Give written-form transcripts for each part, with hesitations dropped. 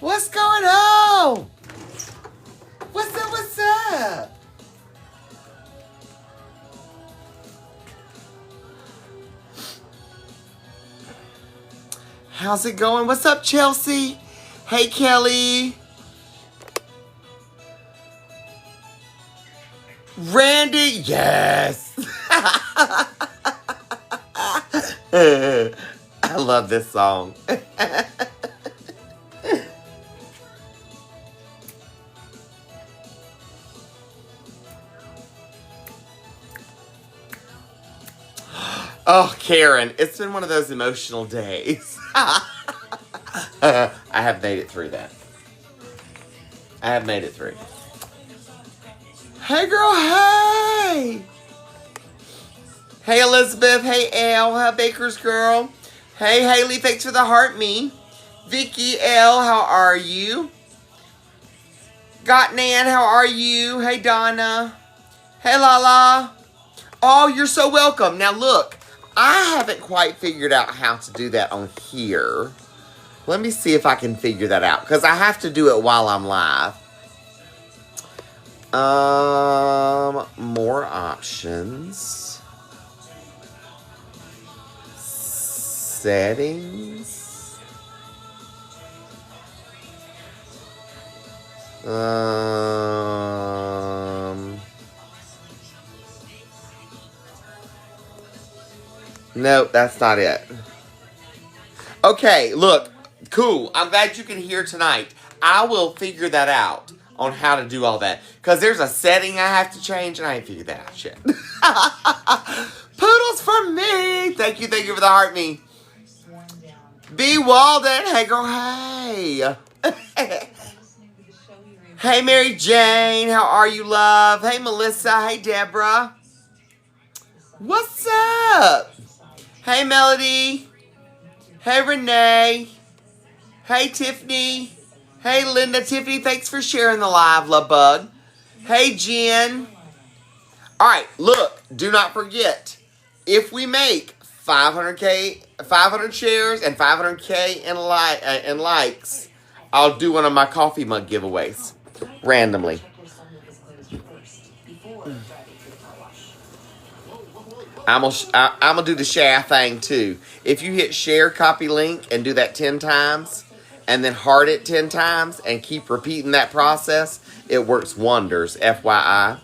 What's going on? What's up, what's up? How's it going? What's up, Chelsea? Hey, Kelly. Randy, yes. I love this song. Oh, Karen, it's been one of those emotional days. I have made it through that. I have made it through. Hey, girl, hey! Hey, Elizabeth. Hey, Al. Hi, Baker's girl. Hey, Haley. Thanks for the heart me. Vicky L. How are you? Got Nan. How are you? Hey, Donna. Hey, Lala. Oh, you're so welcome. Now, look. I haven't quite figured out how to do that on here. Let me see if I can figure that out. Because I have to do it while I'm live. More options. Settings. Nope, that's not it. Okay, look. Cool. I'm glad you can hear tonight. I will figure that out on how to do all that. Because there's a setting I have to change, and I ain't figured that out yet. Poodles for me. Thank you for the heart me. B. Walden. Hey, girl, hey. Hey, Mary Jane. How are you, love? Hey, Melissa. Hey, Deborah. What's up? Hey, Melody. Hey, Renee. Hey, Tiffany. Hey, Linda. Tiffany, thanks for sharing the live, love bug. Hey, Jen. All right, look. Do not forget, if we make 500 shares and 500K in likes, I'll do one of my coffee mug giveaways randomly. I'm gonna do the share thing too. If you hit share, copy link, and do that 10 times, and then heart it 10 times, and keep repeating that process, it works wonders, FYI.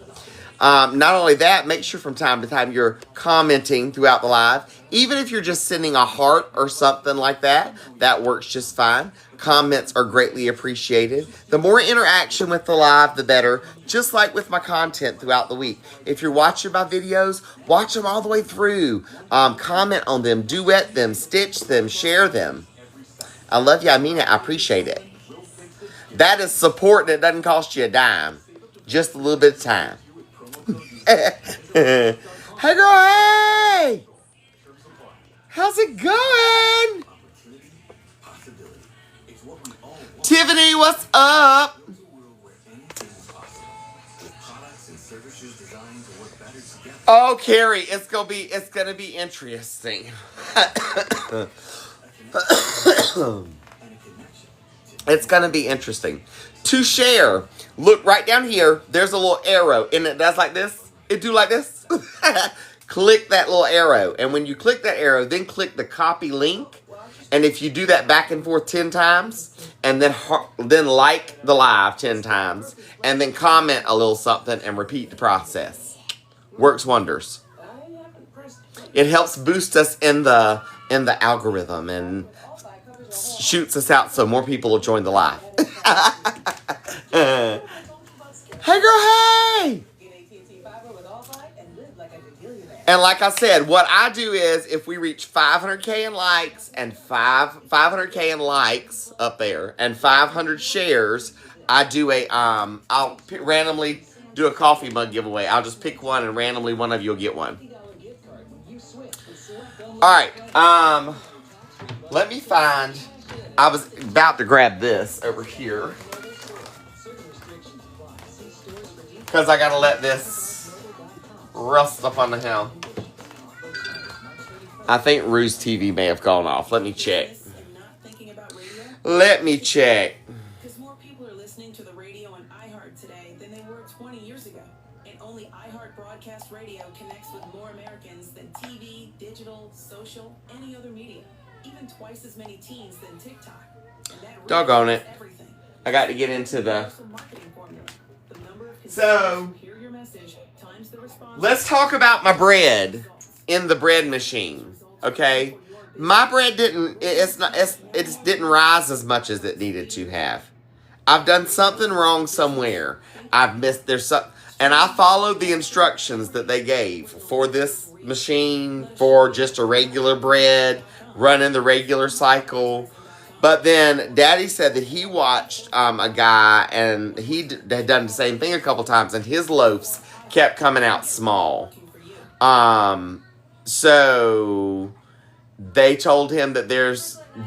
Not only that, make sure from time to time you're commenting throughout the live. Even if you're just sending a heart or something like that, that works just fine. Comments are greatly appreciated. The more interaction with the live, the better. Just like with my content throughout the week. If you're watching my videos, watch them all the way through. Comment on them, duet them, stitch them, share them. I love you. I mean it. I appreciate it. That is support that doesn't cost you a dime. Just a little bit of time. Hey, girl, hey! How's it going? Tiffany, what's up? Oh, Carrie, it's gonna be interesting. It's gonna be interesting. To share, look right down here. There's a little arrow, and it does like this. It do like this. Click that little arrow, and when you click that arrow, then click the copy link. And if you do that back and forth 10 times, and then like the live 10 times, and then comment a little something and repeat the process, works wonders. It helps boost us in the algorithm and shoots us out so more people will join the live. Hey, girl, hey! And like I said, what I do is if we reach 500K in likes and 500K in likes up there and 500 shares, I do I'll randomly do a coffee mug giveaway. I'll just pick one and randomly one of you will get one. All right. Let me find. I was about to grab this over here because I gotta let this rust up on the hill. I think Rue's TV may have gone off. Let me check. radio connects with more Americans than TV, digital, social, any other media. Even twice as many teens than TikTok. And that doggone it. Everything. I got to get into the... So, let's talk about my bread in the bread machine, okay? My bread didn't rise as much as it needed to have. I've done something wrong somewhere. I've missed and I followed the instructions that they gave for this machine for just a regular bread, running the regular cycle. But then Daddy said that he watched a guy and he had done the same thing a couple times, and his loaves kept coming out small. So they told him that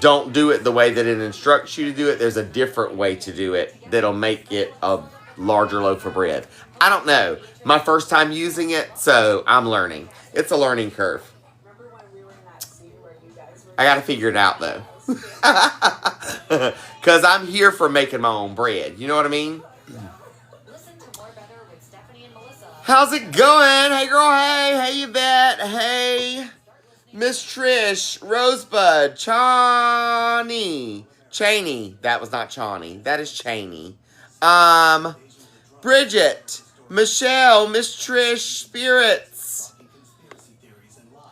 don't do it the way that it instructs you to do it. There's a different way to do it that'll make it a larger loaf of bread. I don't know. My first time using it, so I'm learning. It's a learning curve. I got to figure it out, though. Because I'm here for making my own bread. You know what I mean? How's it going? Hey, girl, hey. Hey, Yvette. Hey. Miss Trish. Rosebud. Cheney. That was not Chani. That is Cheney. Bridget. Michelle. Miss Trish. Spirits.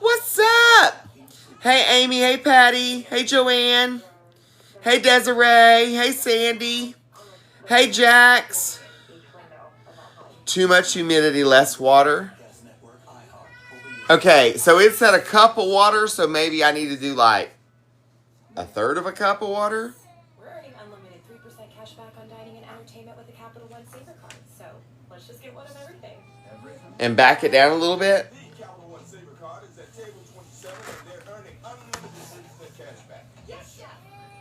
What's up? Hey, Amy. Hey, Patty. Hey, Joanne. Hey, Desiree. Hey, Sandy. Hey, Jax. Too much humidity, less water. Okay, so it said a cup of water, so maybe I need to do like a third of a cup of water. We're earning unlimited 3% cash back on dining and entertainment with the Capital One Saver card. So let's just get one of everything. And back it down a little bit.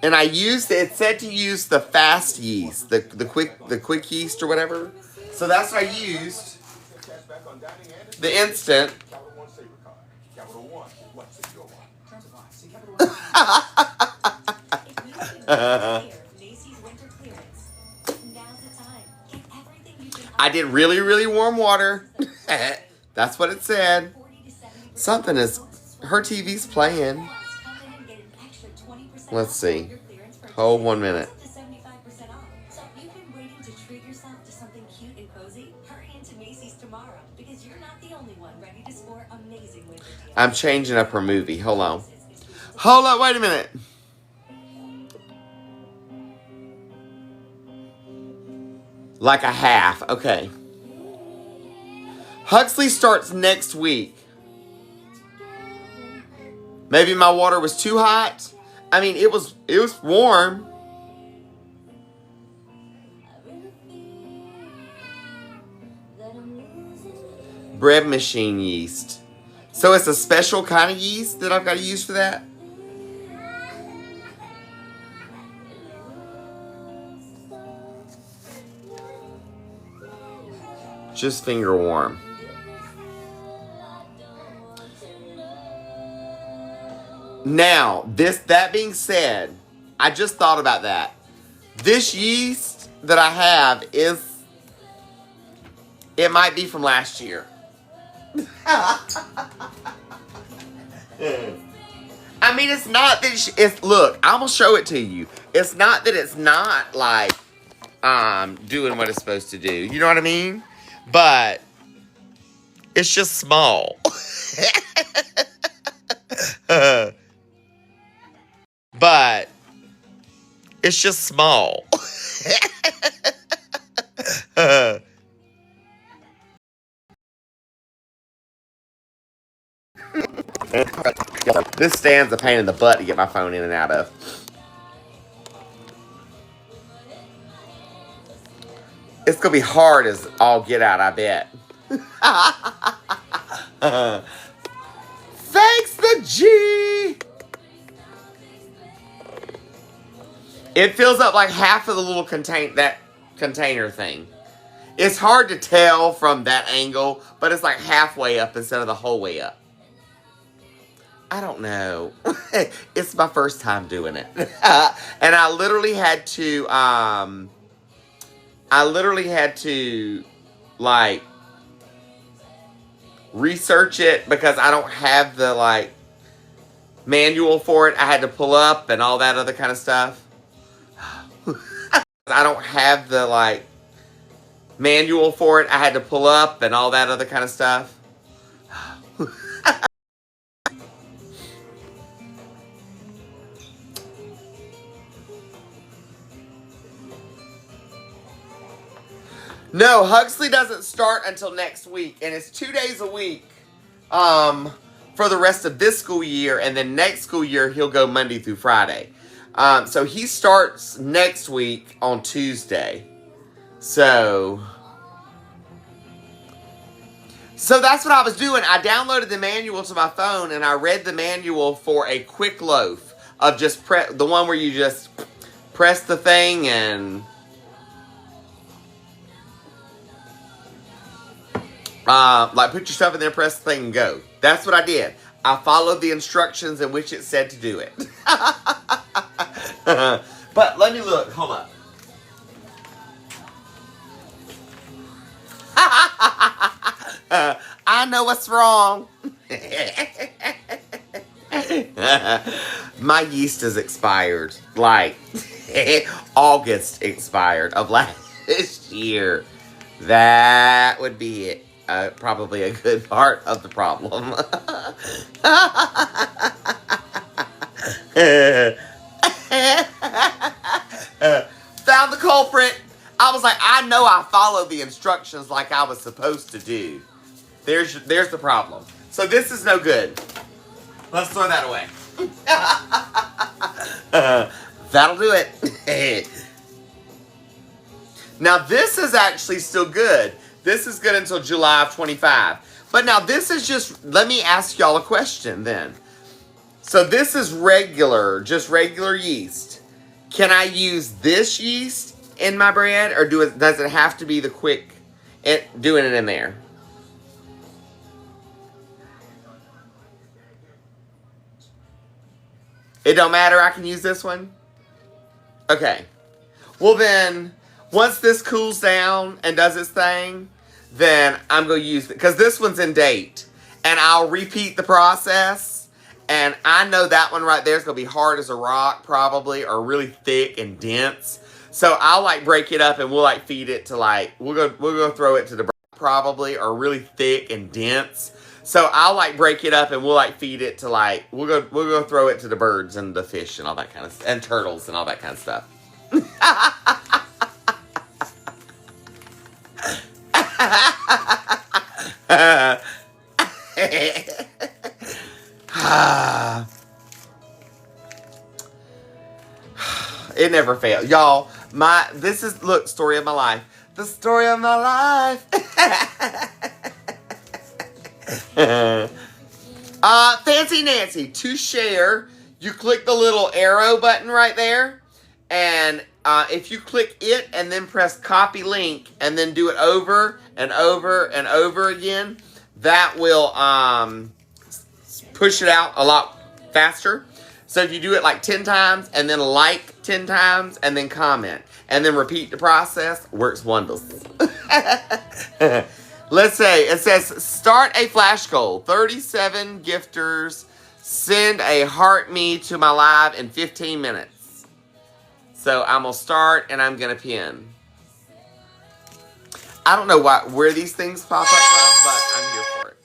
And it said to use the fast yeast, the quick yeast or whatever. So that's what I used. The instant. I did really, really warm water. That's what it said. Her TV's playing. Let's see. Hold 1 minute. I'm changing up her movie. Hold on. Wait a minute. Like a half. Okay. Huxley starts next week. Maybe my water was too hot. I mean, it was warm. Bread machine yeast. So it's a special kind of yeast that I've got to use for that? Just finger warm. Now, that being said, I just thought about that. This yeast that I have it might be from last year. I mean, it's not that look, I'm gonna show it to you. It's not that it's not like doing what it's supposed to do. You know what I mean? But it's just small. But it's just small. This stand's a pain in the butt to get my phone in and out of. It's gonna be hard as all get out, I bet. Thanks, the G. It fills up like half of the little container thing. It's hard to tell from that angle, but it's like halfway up instead of the whole way up. I don't know. It's my first time doing it. And I literally had to, like, research it because I don't have the like manual for it. I had to pull up and all that other kind of stuff. I don't have the like manual for it. I had to pull up and all that other kind of stuff. No, Huxley doesn't start until next week, and it's 2 days a week for the rest of this school year, and then next school year he'll go Monday through Friday. So he starts next week on Tuesday. So that's what I was doing. I downloaded the manual to my phone, and I read the manual for a quick loaf of just the one where you just press the thing and like put your stuff in there, press the thing, and go. That's what I did. I followed the instructions in which it said to do it. But let me look. Hold up. I know what's wrong. My yeast is expired. Like, August expired of last year. That would be it. Probably a good part of the problem. Found the culprit. I was like, I know I followed the instructions like I was supposed to do. There's the problem. So this is no good. Let's throw that away. That'll do it. Now this is actually still good. This is good until July of 25. But now this is just, let me ask y'all a question then. So this is regular, just regular yeast. Can I use this yeast in my bread, or does it have to be the quick doing it in there? It don't matter, I can use this one? Okay. Well then, once this cools down and does its thing, then I'm going to use it. Because this one's in date. And I'll repeat the process. And I know that one right there is going to be hard as a rock, probably, or really thick and dense. So I'll like break it up and we'll like feed it to like, we'll go throw it to the probably, or really thick and dense. So I'll like break it up and we'll like feed it to like, we'll go throw it to the birds and the fish and all that kind of, and turtles and all that kind of stuff. It never fails. Y'all, look, story of my life. The story of my life. Fancy Nancy, to share, you click the little arrow button right there, and if you click it and then press copy link and then do it over and over and over again, that will push it out a lot faster. So if you do it like 10 times and then like 10 times and then comment and then repeat the process, works wonders. Let's say it says start a flash goal. 37 gifters send a heart me to my live in 15 minutes. So I'm going to start and I'm going to pin. I don't know where these things pop up from, but I'm here for it.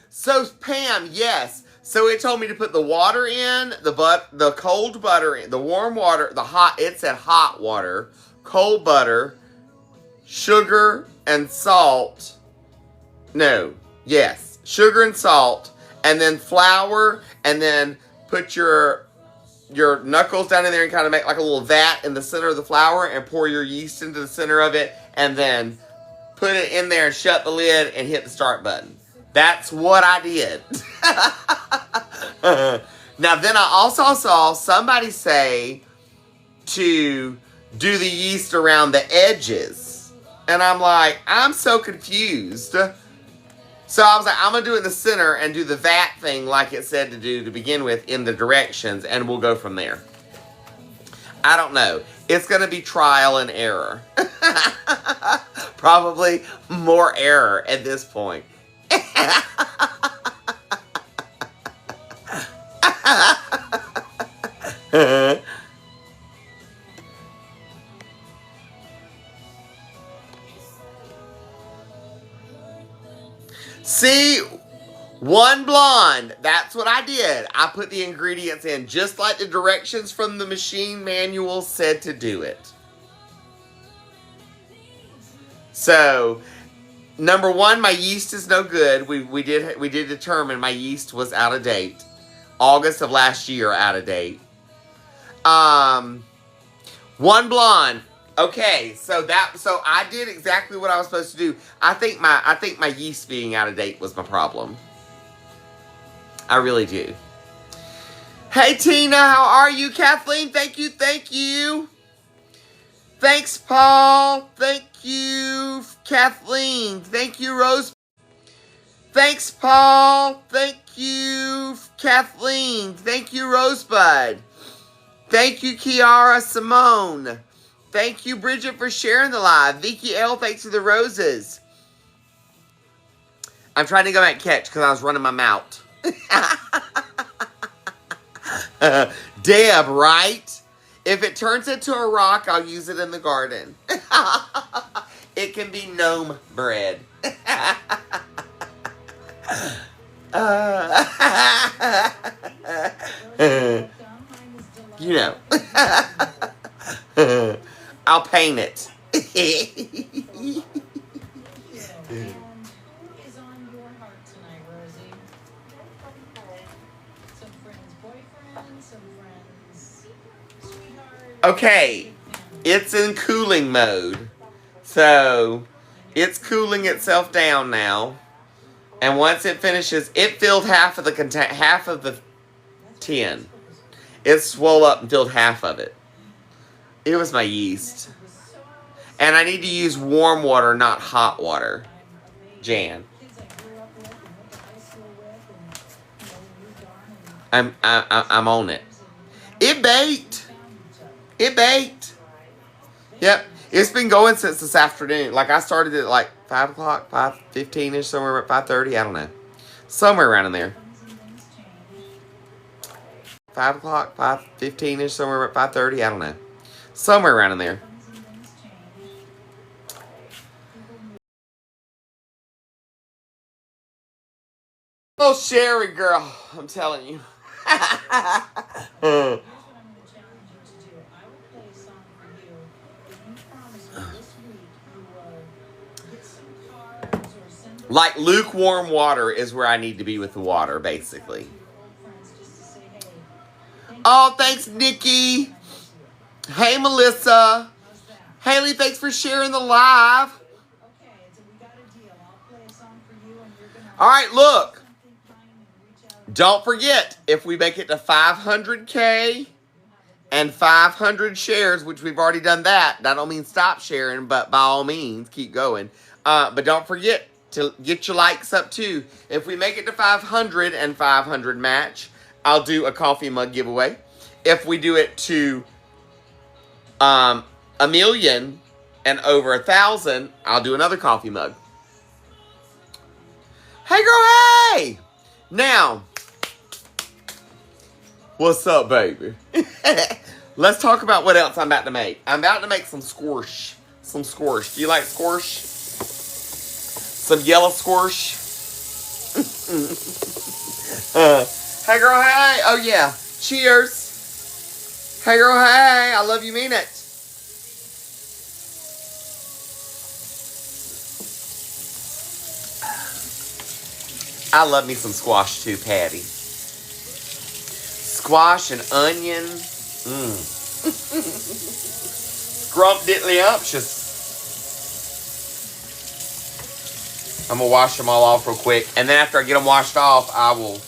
So Pam, yes. So it told me to put the water in, the cold butter in, the warm water, it said hot water, cold butter, sugar and salt. No, yes, sugar and salt, and then flour, and then put your knuckles down in there and kind of make like a little vat in the center of the flour and pour your yeast into the center of it, and then put it in there and shut the lid and hit the start button. That's what I did. Now, then I also saw somebody say to do the yeast around the edges. And I'm like, I'm so confused. So I was like, I'm going to do it in the center and do the vat thing like it said to do to begin with in the directions, and we'll go from there. I don't know. It's going to be trial and error. Probably more error at this point. See, one blonde. That's what I did. I put the ingredients in just like the directions from the machine manual said to do it. So, number one, my yeast is no good. We did determine my yeast was out of date. August of last year, out of date. One blonde. Okay, so I did exactly what I was supposed to do. I think my yeast being out of date was my problem. I really do. Hey Tina, how are you? Kathleen, thank you. Thanks, Paul. Thank you, Kathleen. Thank you, Rose. Thanks, Paul. Thank you, Kathleen. Thank you, Rosebud. Thank you, Kiara Simone. Thank you, Bridget, for sharing the live. Vicky L, thanks for the roses. I'm trying to go back and catch because I was running my mouth. Deb, right? If it turns into a rock, I'll use it in the garden. It can be gnome bread. You know. I'll paint it. Okay, it's in cooling mode. So, it's cooling itself down now. And once it finishes, it filled half of the tin. It swelled up and filled half of it. It was my yeast. And I need to use warm water, not hot water. Jan. I'm on it. It baked. Yep. It's been going since this afternoon. Like I started at like 5 o'clock, 5:15ish, somewhere at 5:30. I don't know. Somewhere around in there. 5 o'clock, 5:15ish, somewhere at 5:30. I don't know. Somewhere around in there. Oh, Sherry, girl. I'm telling you. Like lukewarm water is where I need to be with the water, basically. Oh, thanks, Nikki. Hey, Melissa. Haley, thanks for sharing the live. All right, look. Don't forget, if we make it to 500K and 500 shares, which we've already done that. I don't mean stop sharing, but by all means, keep going. But don't forget to get your likes up too. If we make it to 500 and 500 match, I'll do a coffee mug giveaway. If we do it to 1 million and over 1,000, I'll do another coffee mug. Hey girl, hey! Now, what's up, baby? Let's talk about what else I'm about to make. I'm about to make some squash. Some squash. Do you like squash? Some yellow squash. Hey girl, hey. Oh yeah. Cheers. Hey girl, hey. I love you, mean it. I love me some squash too, Patty. Squash and onion. Scrumptious. I'm going to wash them all off real quick. And then after I get them washed off, I will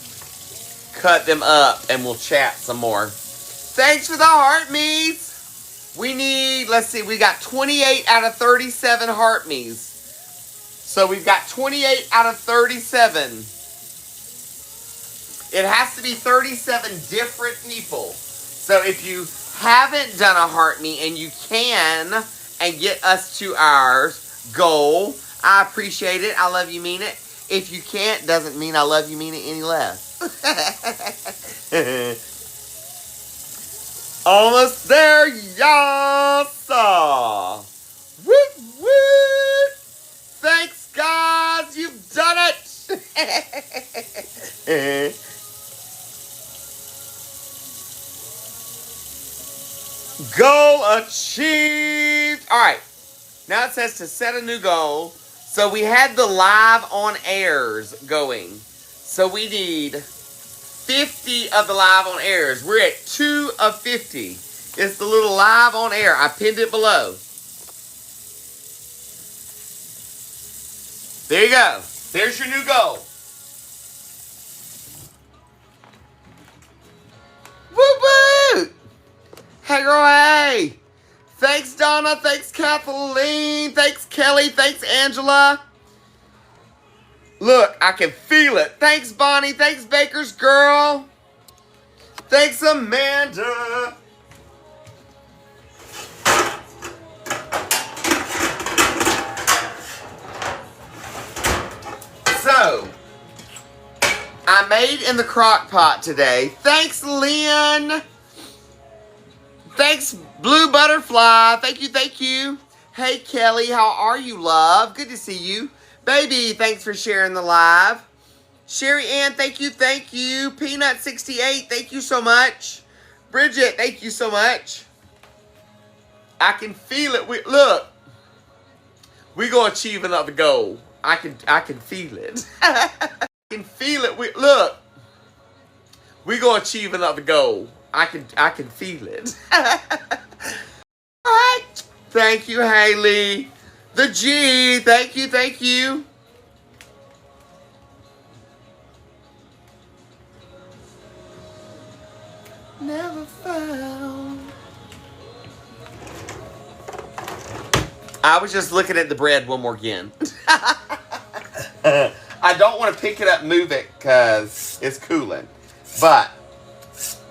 cut them up and we'll chat some more. Thanks for the heart, meats. We need, let's see, we got 28 out of 37 heart me's. So we've got 28 out of 37. It has to be 37 different people. So if you haven't done a heart me and you can and get us to our goal, I appreciate it. I love you, mean it. If you can't, doesn't mean I love you, mean it any less. Almost there, y'all. Woot, woot. Thanks, guys. You've done it. Goal achieved. All right. Now it says to set a new goal. So we had the live on airs going. So we need 50 of the live on airs. We're at 2 of 50. It's the little live on air. I pinned it below. There you go. There's your new goal. Woo woo! Hey girl, hey! Thanks Donna, thanks Kathleen, thanks Kelly, thanks Angela. Look, I can feel it. Thanks Bonnie, thanks Baker's girl. Thanks Amanda. So, I made in the crock pot today. Thanks, Lynn. Thanks, Blue Butterfly. Thank you, thank you. Hey, Kelly, how are you, love? Good to see you. Baby, thanks for sharing the live. Sherry Ann, thank you, thank you. Peanut68, thank you so much. Bridget, thank you so much. I can feel it. Look, we're going to achieve another goal. I can feel it. I can feel it. Look, we're going to achieve another goal. I can feel it. All right. Thank you, Haley. The G, thank you, thank you. Never found. I was just looking at the bread one more again. I don't want to pick it up and move it because it's cooling. But,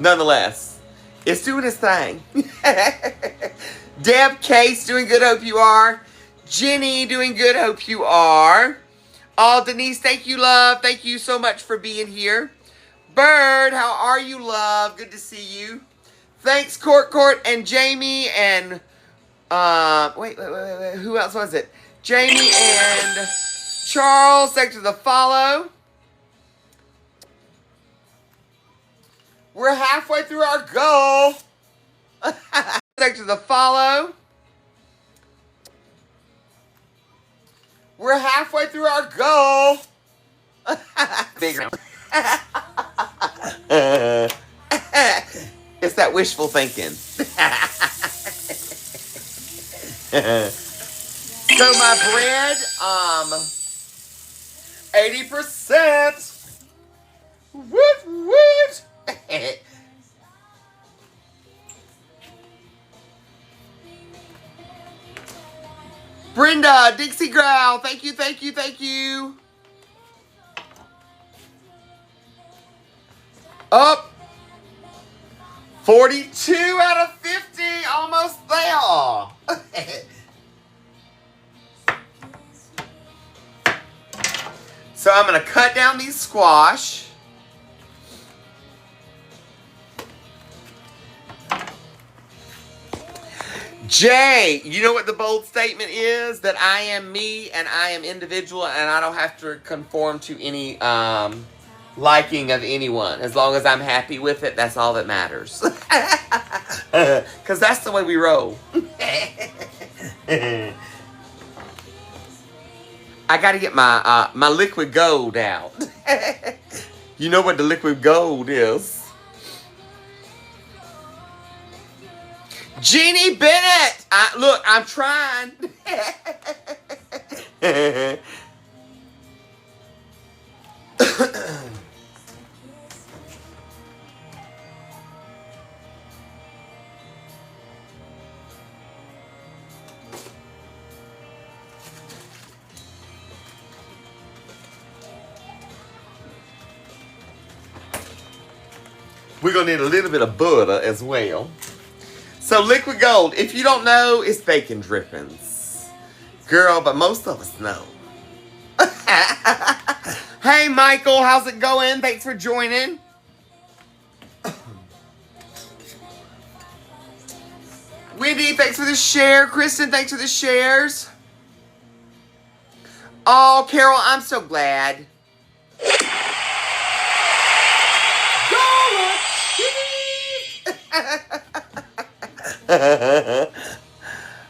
nonetheless, it's doing its thing. Deb Case, doing good, hope you are. Jenny, doing good, hope you are. Oh, Denise, thank you, love. Thank you so much for being here. Bird, how are you, love? Good to see you. Thanks, Court, and Jamie, and, wait, who else was it? Jamie and Charles, thanks for the follow. We're halfway through our goal. Thanks for the follow. We're halfway through our goal. Big. It's that wishful thinking. So my bread, 80%. Woot woot. Brenda, Dixie Growl, thank you, thank you, thank you. Up. 42 out of 50, almost there. So I'm going to cut down these squash. Jay, you know what the bold statement is? That I am me and I am individual and I don't have to conform to any liking of anyone. As long as I'm happy with it, that's all that matters. Because that's the way we roll. I got to get my my liquid gold out. You know what the liquid gold is. Jeannie Bennett! Look, I'm trying. We're going to need a little bit of butter as well. So liquid gold, if you don't know, it's bacon drippings. Girl, but most of us know. Hey, Michael, how's it going? Thanks for joining. Wendy, thanks for the share. Kristen, thanks for the shares. Oh, Carol, I'm so glad.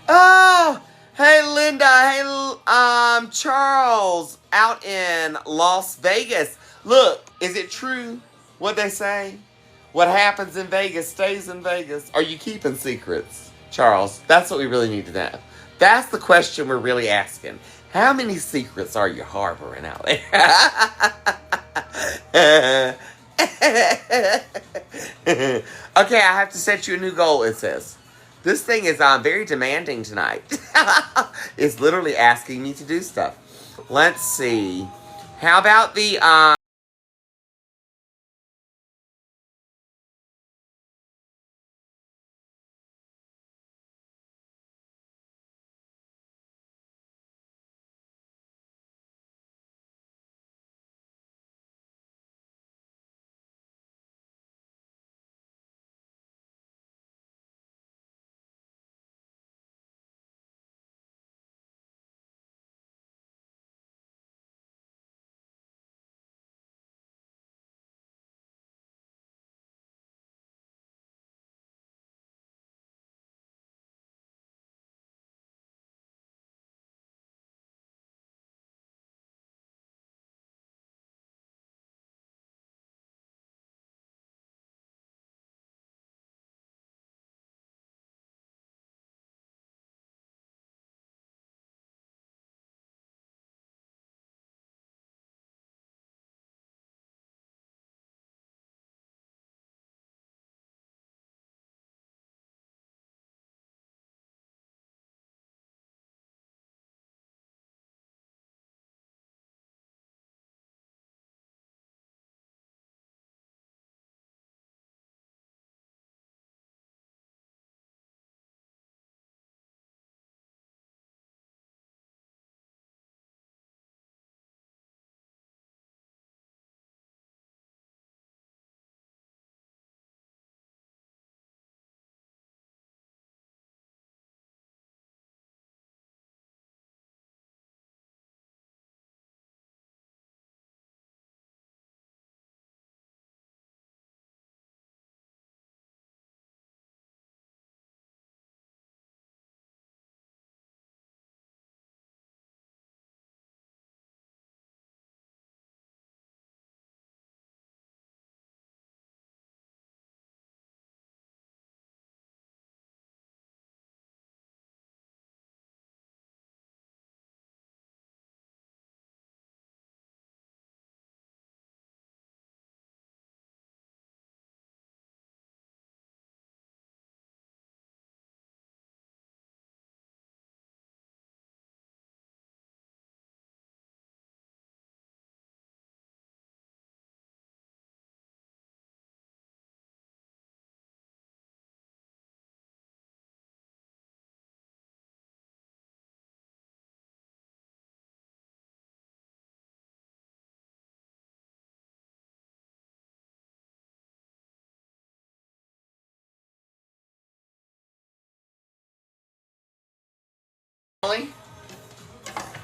Oh, hey Linda, hey Charles out in Las Vegas. Look, is it true what they say? What happens in Vegas stays in Vegas. Are you keeping secrets, Charles? That's what we really need to know. That's the question we're really asking. How many secrets are you harboring out there? Okay, I have to set you a new goal, it says. This thing is very demanding tonight. It's literally asking me to do stuff. Let's see. How about the...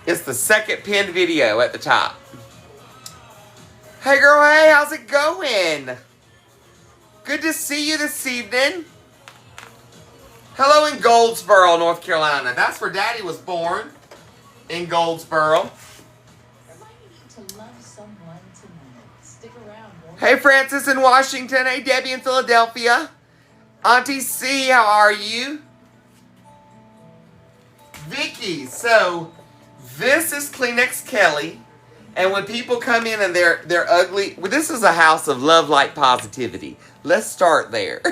It's the second pinned video at the top. Hey girl, hey, how's it going? Good to see you this evening. Hello in Goldsboro, North Carolina. That's where Daddy was born, in Goldsboro. Hey Francis in Washington. Hey Debbie in Philadelphia. Auntie C, how are you? Vicky, so this is Kleenex Kelly, and when people come in and they're ugly, well, this is a house of love, light, positivity. Let's start there.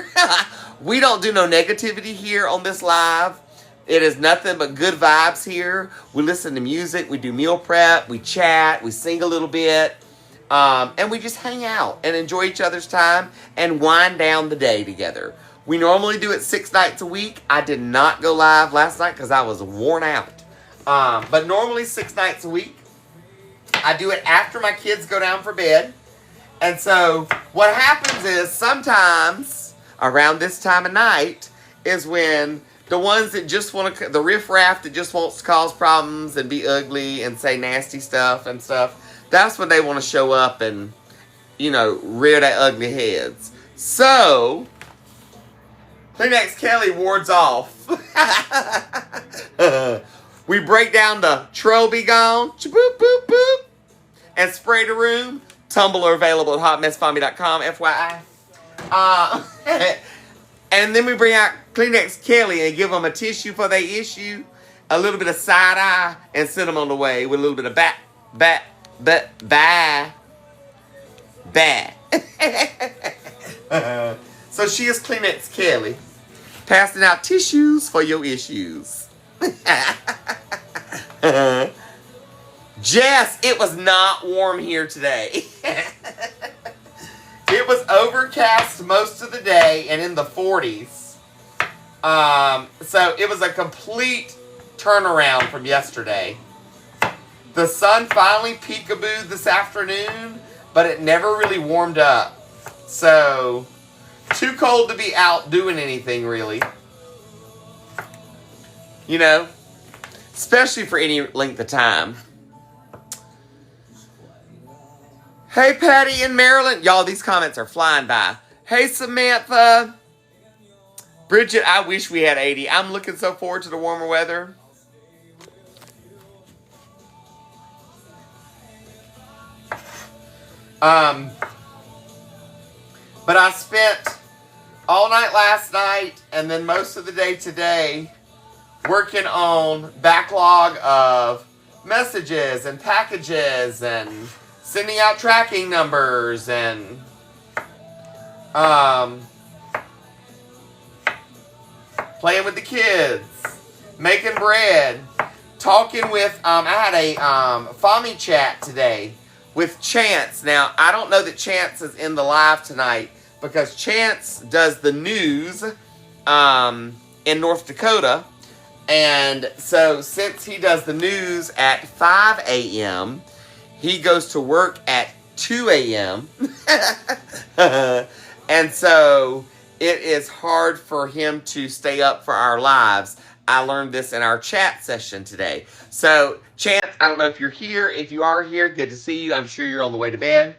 We don't do no negativity here on this live. It is nothing but good vibes here. We listen to music, we do meal prep, we chat, we sing a little bit, And we just hang out and enjoy each other's time and wind down the day together. We normally do it 6 nights a week. I did not go live last night because I was worn out. But normally 6 nights a week. I do it after my kids go down for bed. And so what happens is sometimes around this time of night is when the ones that just want to, the riffraff that just wants to cause problems and be ugly and say nasty stuff and stuff, that's when they want to show up and, you know, rear their ugly heads. So, Kleenex Kelly wards off. We break down the Troll Be Gone, boop, boop, boop, and spray the room. Tumbler available at hotmessfommy.com, FYI. And then we bring out Kleenex Kelly and give them a tissue for their issue, a little bit of side eye, and send them on the way with a little bit of bye. So she is Kleenex Kelly, passing out tissues for your issues. Jess, it was not warm here today. It was overcast most of the day and in the 40s. So it was a complete turnaround from yesterday. The sun finally peekabooed this afternoon, but it never really warmed up. So, too cold to be out doing anything, really. You know, especially for any length of time. Hey, Patty in Maryland. Y'all, these comments are flying by. Hey, Samantha. Bridget, I wish we had 80. I'm looking so forward to the warmer weather. But I spent all night last night and then most of the day today working on backlog of messages and packages and sending out tracking numbers and playing with the kids, making bread, talking with, I had a Fommy chat today with Chance. Now, I don't know that Chance is in the live tonight because Chance does the news in North Dakota. And so since he does the news at 5 a.m., he goes to work at 2 a.m. And so it is hard for him to stay up for our lives. I learned this in our chat session today. So, Chance, I don't know if you're here. If you are here, good to see you. I'm sure you're on the way to bed.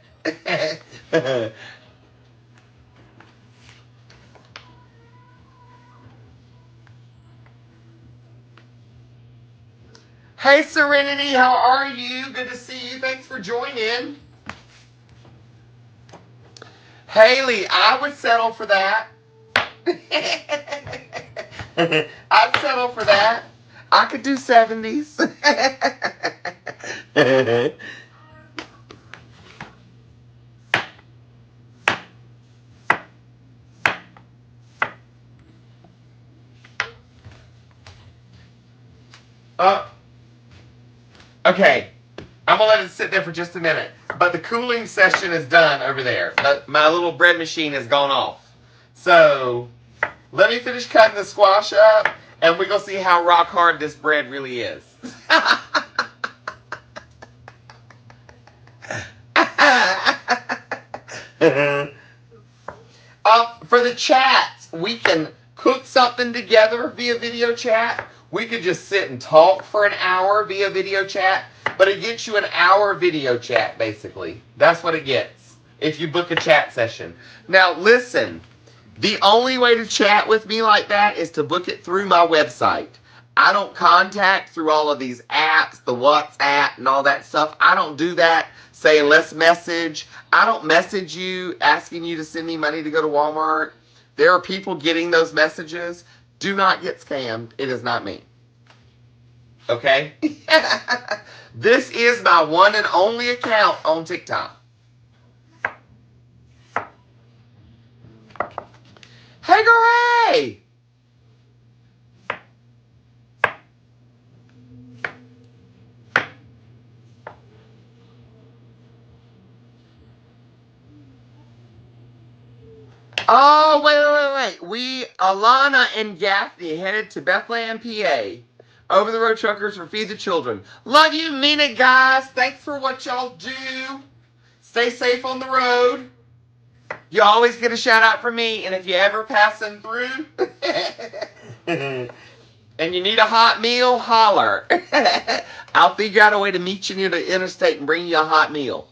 Hey, Serenity, how are you? Good to see you. Thanks for joining. Haley, I would settle for that. I'd settle for that. I could do 70s. Okay. I'm going to let it sit there for just a minute. But the cooling session is done over there. My little bread machine has gone off. So, let me finish cutting the squash up, and we're going to see how rock hard this bread really is. For the chat, we can cook something together via video chat. We could just sit and talk for an hour via video chat. But it gets you an hour video chat, basically. That's what it gets if you book a chat session. Now, listen. The only way to chat with me like that is to book it through my website. I don't contact through all of these apps, the WhatsApp and all that stuff. I don't do that saying let's message. I don't message you asking you to send me money to go to Walmart. There are people getting those messages. Do not get scammed. It is not me. Okay? This is my one and only account on TikTok. Hey, Gray! Oh, wait. Alana and Gaffney headed to Bethlehem, PA. Over the road truckers for Feed the Children. Love you, mean it, guys. Thanks for what y'all do. Stay safe on the road. You always get a shout out from me, and if you ever passing through and you need a hot meal, holler. I'll figure out a way to meet you near the interstate and bring you a hot meal.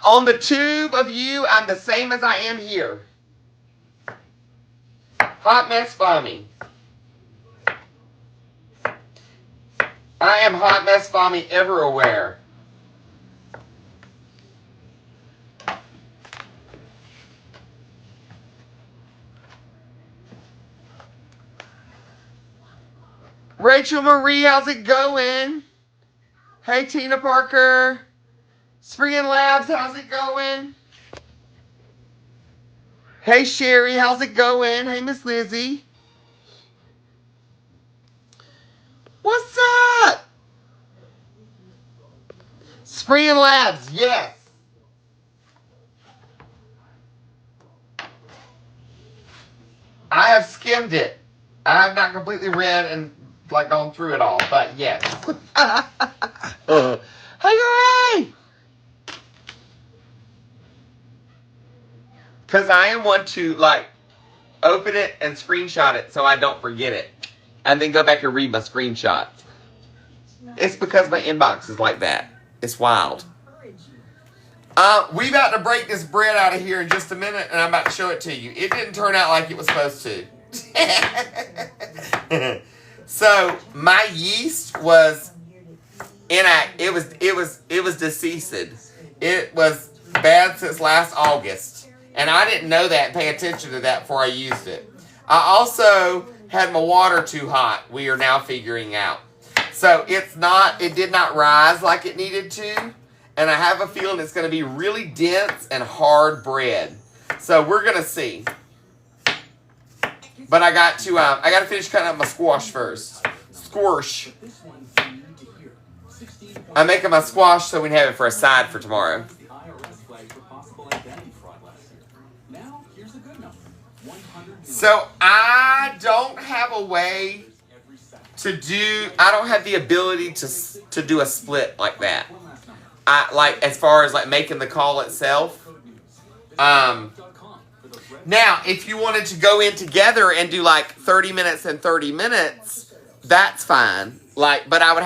On the tube of you, I'm the same as I am here. Hot mess Fami. I am hot mess Fami everywhere. Rachel Marie, how's it going? Hey, Tina Parker. Spring Labs, how's it going? Hey, Sherry, how's it going? Hey, Miss Lizzie. What's up? Spring Labs, yes. I have skimmed it. I have not completely read and like gone through it all, but yes. Hey, hooray! Because I am one to like open it and screenshot it so I don't forget it, and then go back and read my screenshots. It's because my inbox is like that. It's wild. We about to break this bread out of here in just a minute, and I'm about to show it to you. It didn't turn out like it was supposed to. So my yeast was it was deceased. It was bad since last August, and I didn't know that and pay attention to that before I used it. I also had my water too hot. We are now figuring out. So it did not rise like it needed to. And I have a feeling it's going to be really dense and hard bread. So we're going to see. But I got to finish cutting up my squash first. Squash. I'm making my squash so we can have it for a side for tomorrow. So I don't have a way to do, I don't have the ability to do a split like that. As far as like making the call itself. Now, if you wanted to go in together and do like 30 minutes and 30 minutes, that's fine. But it would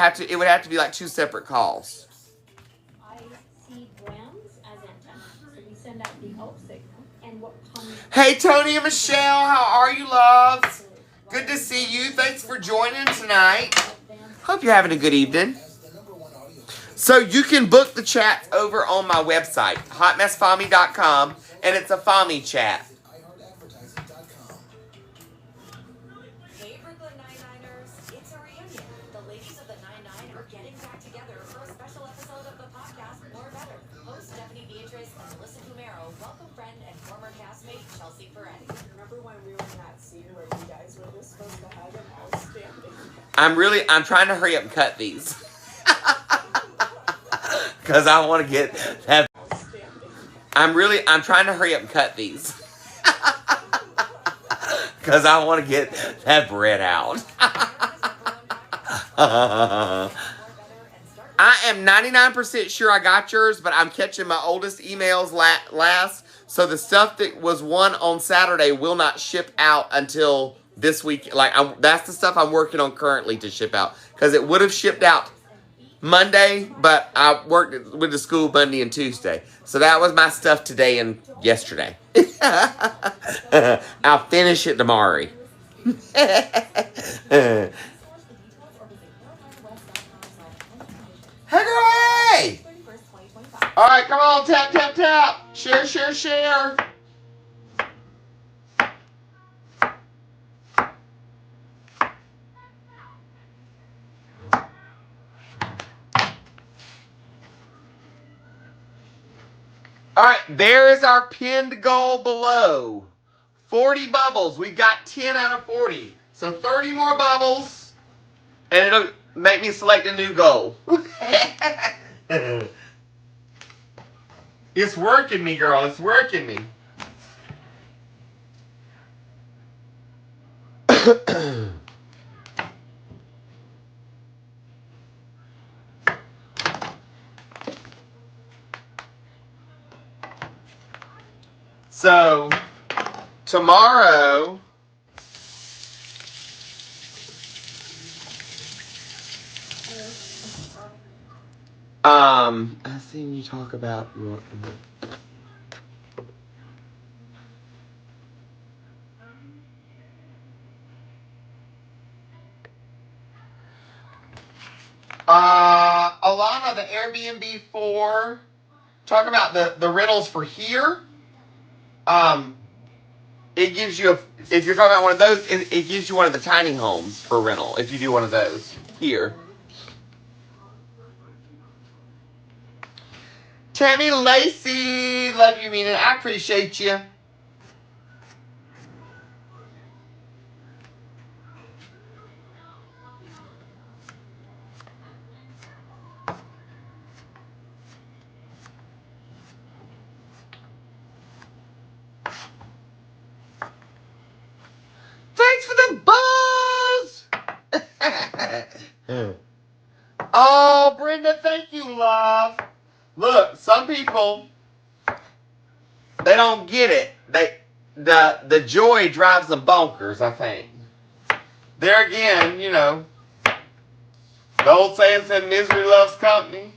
have to be like two separate calls. I see grams as antennas, so we send out the out signal, and what comes. Hey, Tony and Michelle, how are you, loves? Good to see you. Thanks for joining tonight. Hope you're having a good evening. So you can book the chat over on my website, hotmessfami.com, and it's a Fami chat. Hey, Brooklyn Nine-Niners, it's a reunion. The ladies of the 9-9 are getting back together for a special episode of the podcast, More Better. Host Stephanie Beatrice and Melissa Fumero welcome friend and former castmate Chelsea Ferretti. Remember when we were in that scene where you guys were just supposed to hug and I was standing? I'm trying to hurry up and cut these. Because I want to get that. I'm trying to hurry up and cut these. Because I want to get that bread out. I am 99% sure I got yours, but I'm catching my oldest emails last. So the stuff that was won on Saturday will not ship out until this week. That's the stuff I'm working on currently to ship out. Because it would have shipped out Monday, but I worked with the school Monday and Tuesday. So that was my stuff today and yesterday. I'll finish it tomorrow. Hey! Alright, come on, tap, tap, tap. Share, share, share. Alright, there is our pinned goal below. 40 bubbles. We got 10 out of 40. So 30 more bubbles. And Make me select a new goal. It's working me, girl. It's working me. So, tomorrow, I seen you talk about Alana, the Airbnb for talk about the rentals for here. It gives you if you're talking about one of those, it gives you one of the tiny homes for rental if you do one of those here. Tammy Lacey, love you, meaning I appreciate you. Thanks for the buzz. Oh, Brenda, thank you, love. Look, some people they don't get it. The joy drives them bonkers, I think. There again, you know, the old saying said misery loves company.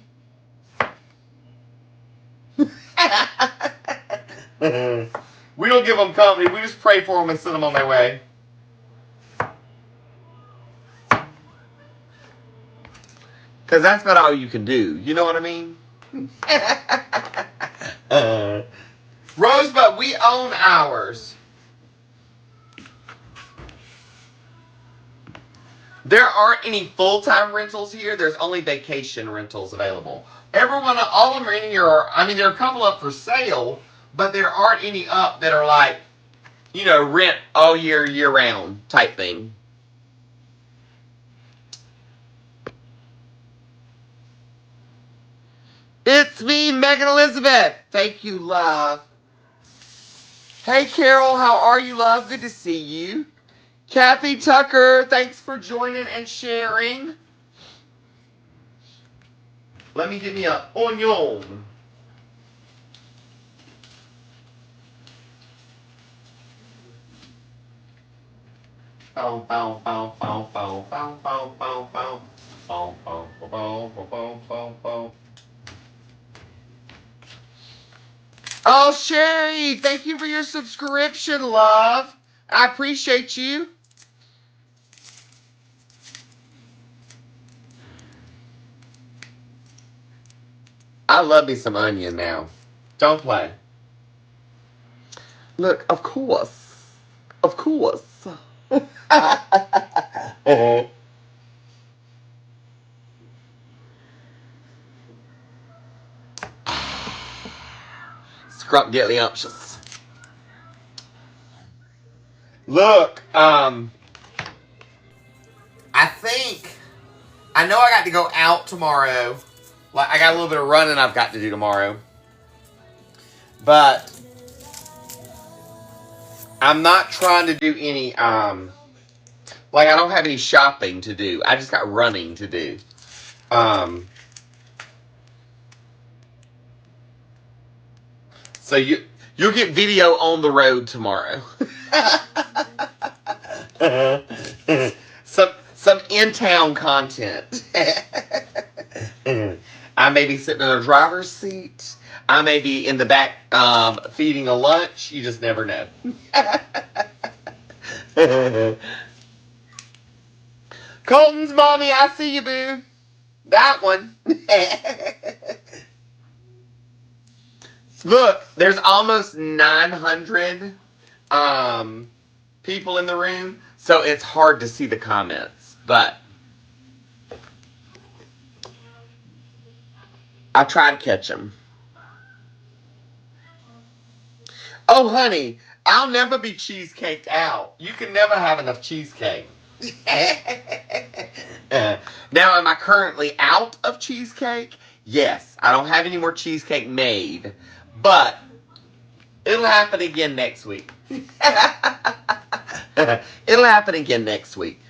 We don't give them company. We just pray for them and send them on their way. Because that's about all you can do. You know what I mean? Rosebud, we own ours. There aren't any full-time rentals here. There's only vacation rentals available. All of them are in here. There are a couple up for sale, but there aren't any up that are like, you know, rent all year round type thing. It's me, Megan Elizabeth. Thank you, love. Hey, Carol, how are you, love? Good to see you. Kathy Tucker, thanks for joining and sharing. Let me give me an onion. Oh, Sherry, thank you for your subscription, love. I appreciate you. I love me some onion now. Don't play. Look, of course. Of course. Scrumptious. Look, I know I got to go out tomorrow. Like, I got a little bit of running I've got to do tomorrow. But I'm not trying to do any, I don't have any shopping to do. I just got running to do. So you'll get video on the road tomorrow. Some in-town content. I may be sitting in a driver's seat. I may be in the back feeding a lunch. You just never know. Colton's mommy, I see you, boo. That one. Look, there's almost 900 people in the room, so it's hard to see the comments, but I try to catch them. Oh, honey, I'll never be cheesecaked out. You can never have enough cheesecake. Now, am I currently out of cheesecake? Yes. I don't have any more cheesecake made. But it'll happen again next week. It'll happen again next week.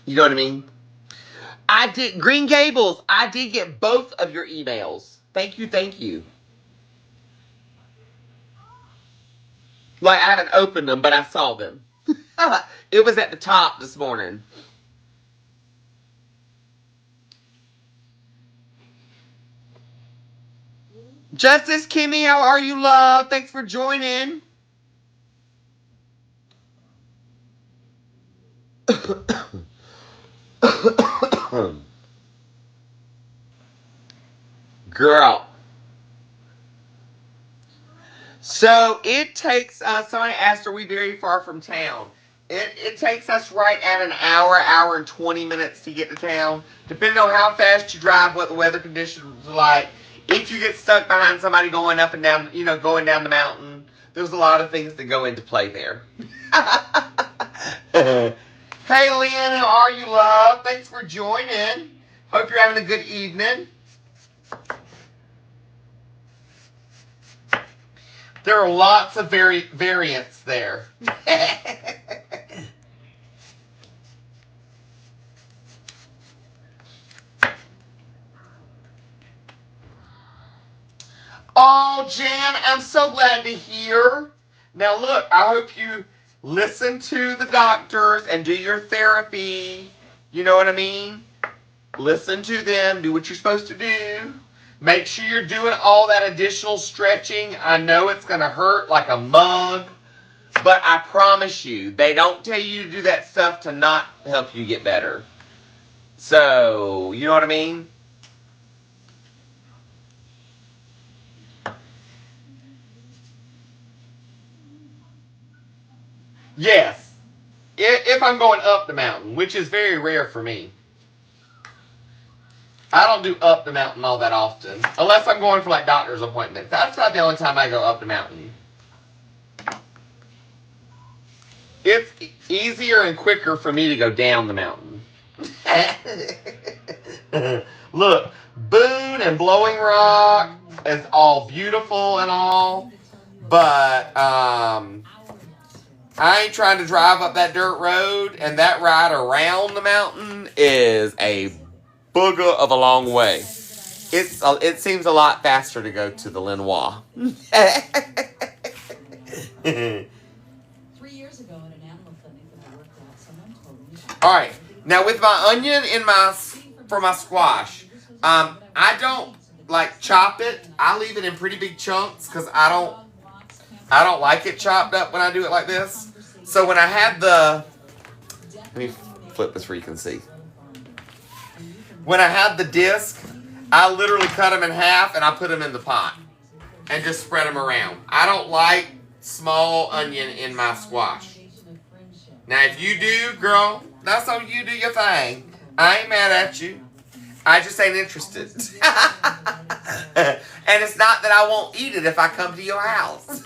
You know what I mean? I did, Green Gables, I did get both of your emails. Thank you, thank you. Like, I haven't opened them, but I saw them. It was at the top this morning. Justice Kimmy, how are you, love? Thanks for joining. Girl. So it takes us, somebody asked, are we very far from town? It takes us right at an hour and 20 minutes to get to town. Depending on how fast you drive, what the weather conditions are like. If you get stuck behind somebody going up and down, going down the mountain, there's a lot of things that go into play there. Hey, Lynn, how are you, love? Thanks for joining. Hope you're having a good evening. There are lots of variants there. Oh, Jan, I'm so glad to hear. Now, look, I hope you listen to the doctors and do your therapy. You know what I mean? Listen to them. Do what you're supposed to do. Make sure you're doing all that additional stretching. I know it's going to hurt like a mug, but I promise you, they don't tell you to do that stuff to not help you get better. So, you know what I mean? Yes. If I'm going up the mountain, which is very rare for me. I don't do up the mountain all that often. Unless I'm going for like doctor's appointments. That's about the only time I go up the mountain. It's easier and quicker for me to go down the mountain. Look, Boone and Blowing Rock is all beautiful and all. But I ain't trying to drive up that dirt road, and that ride around the mountain is a booger of a long way. It seems a lot faster to go to the Lenoir. 3 years ago at an animal clinic that I worked at, someone told me. All right, now with my onion for my squash, I don't like chop it. I leave it in pretty big chunks because I don't like it chopped up when I do it like this. So when I had let me flip this where you can see. When I had the disc, I literally cut them in half and I put them in the pot and just spread them around. I don't like small onion in my squash. Now if you do, girl, that's how you do your thing. I ain't mad at you. I just ain't interested. And it's not that I won't eat it if I come to your house.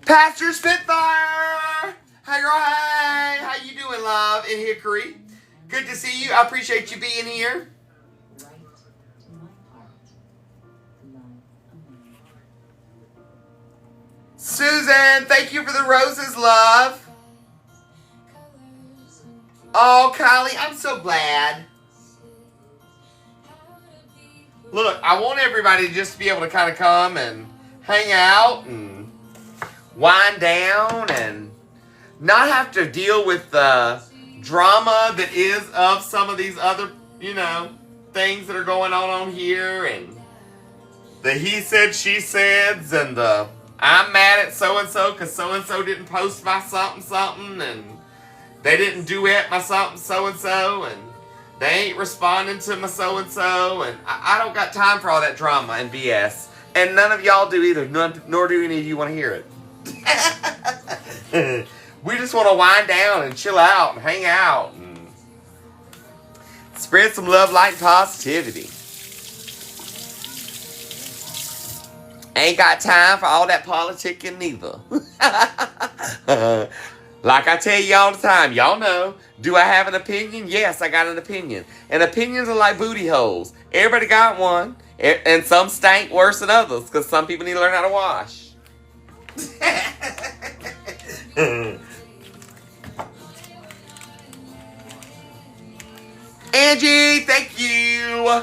Pastor Spitfire! Hey girl, hey! How you doing, love, in Hickory? Good to see you. I appreciate you being here. Susan, thank you for the roses, love. Oh, Kylie, I'm so glad. Look, I want everybody to just be able to kind of come and hang out and wind down and not have to deal with the drama that is of some of these other, things that are going on here, and the he said, she saids, and the I'm mad at so-and-so because so-and-so didn't post my something, and they didn't duet my something so-and-so, and they ain't responding to my so-and-so, and I don't got time for all that drama and BS. And none of y'all do either, nor do any of you want to hear it. We just want to wind down and chill out and hang out and spread some love, light, and positivity. Ain't got time for all that politicking neither. Like I tell you all the time, y'all know, do I have an opinion? Yes, I got an opinion. And opinions are like booty holes. Everybody got one. And some stank worse than others because some people need to learn how to wash. Angie, thank you.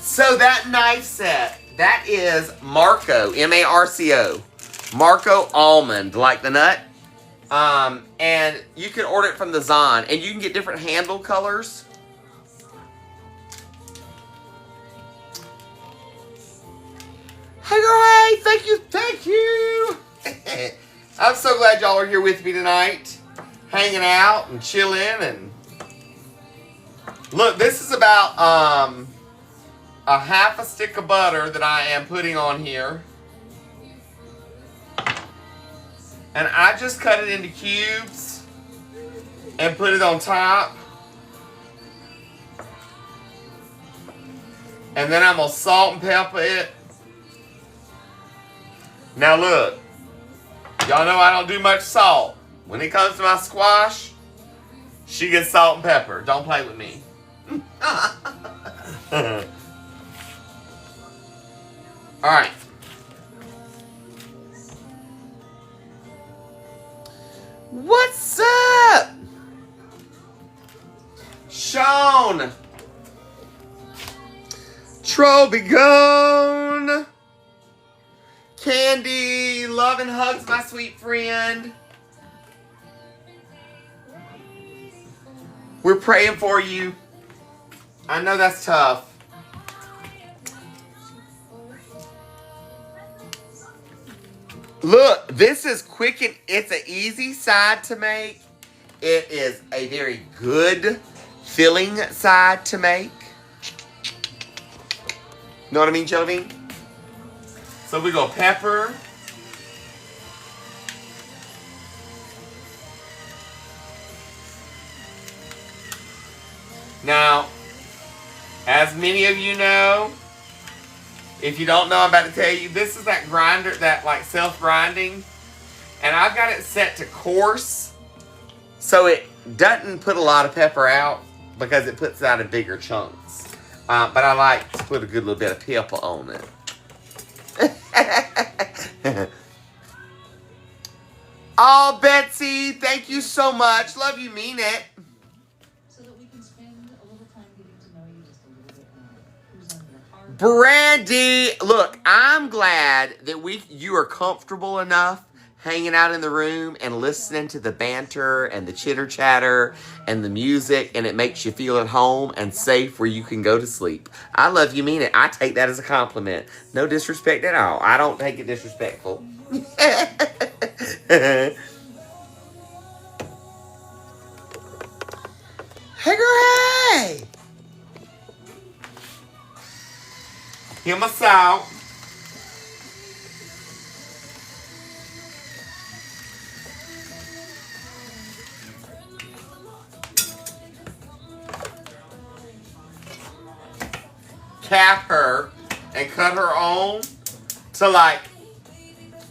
So that knife set, that is Marco, M-A-R-C-O. Marco almond, like the nut. And you can order it from the Zon, and you can get different handle colors. Hey, girl, hey, thank you. I'm so glad y'all are here with me tonight, hanging out and chilling. And look, this is about a half a stick of butter that I am putting on here. And I just cut it into cubes and put it on top. And then I'm going to salt and pepper it. Now look, y'all know I don't do much salt. When it comes to my squash, she gets salt and pepper. Don't play with me. All right. What's up? Sean. Troby gone. Candy, love and hugs, my sweet friend. We're praying for you. I know that's tough. Look, this is quick and it's an easy side to make. It is a very good filling side to make. Know what I mean, Jelly Bean? So we go pepper. Now, as many of you know, if you don't know, I'm about to tell you, this is that grinder, that like self-grinding. And I've got it set to coarse, so it doesn't put a lot of pepper out because it puts out in bigger chunks. But I like to put a good little bit of pepper on it. Oh, Betsy, thank you so much. Love you, mean it. So that we can spend a little time getting to know you just a little bit more. Who's on your heart? Brandy, look, I'm glad that you are comfortable enough hanging out in the room and listening to the banter and the chitter chatter and the music, and it makes you feel at home and safe where you can go to sleep. I love you, mean it. I take that as a compliment. No disrespect at all. I don't take it disrespectful. Hey, girl, hey! Hear my salt. Cap her and cut her on to like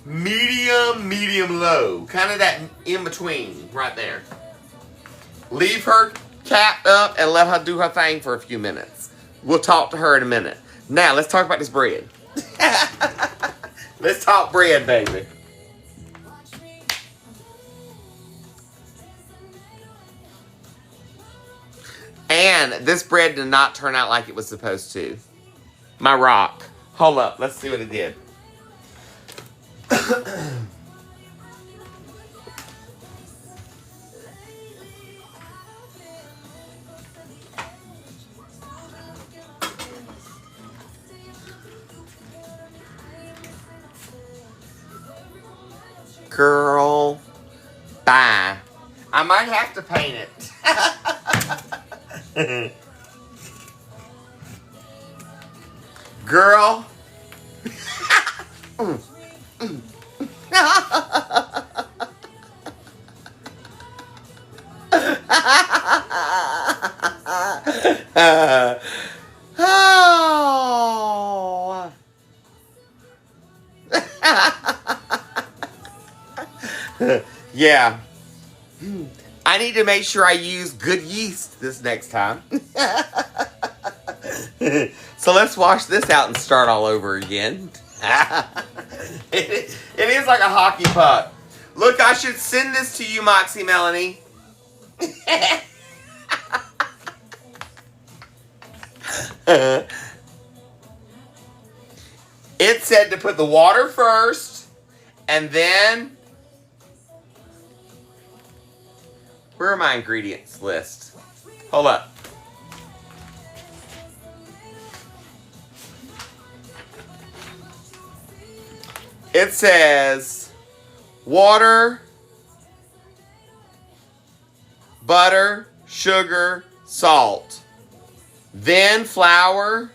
medium low. Kind of that in between right there. Leave her capped up and let her do her thing for a few minutes. We'll talk to her in a minute. Now, let's talk about this bread. Let's talk bread, baby. And this bread did not turn out like it was supposed to. My rock. Hold up. Let's see what it did. Girl, bye. I might have to paint it. Girl. Oh. Yeah. I need to make sure I use good yeast this next time. So let's wash this out and start all over again. It is like a hockey puck. Look, I should send this to you, Moxie Melanie. It said to put the water first, and then... Where are my ingredients list? Hold up. It says water, butter, sugar, salt. Then flour.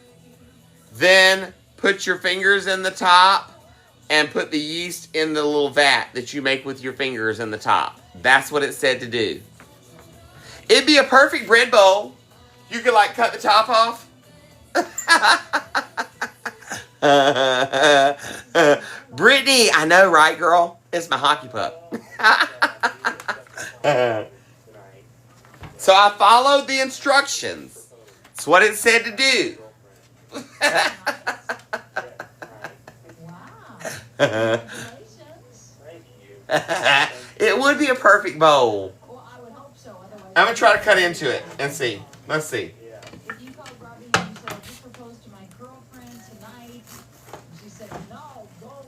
Then put your fingers in the top and put the yeast in the little vat that you make with your fingers in the top. That's what it said to do. It'd be a perfect bread bowl. You could like cut the top off. Brittany, I know, right, girl? It's my hockey puck. So I followed the instructions. It's what it said to do. It would be a perfect bowl. I'm going to try to cut into it and see. Let's see.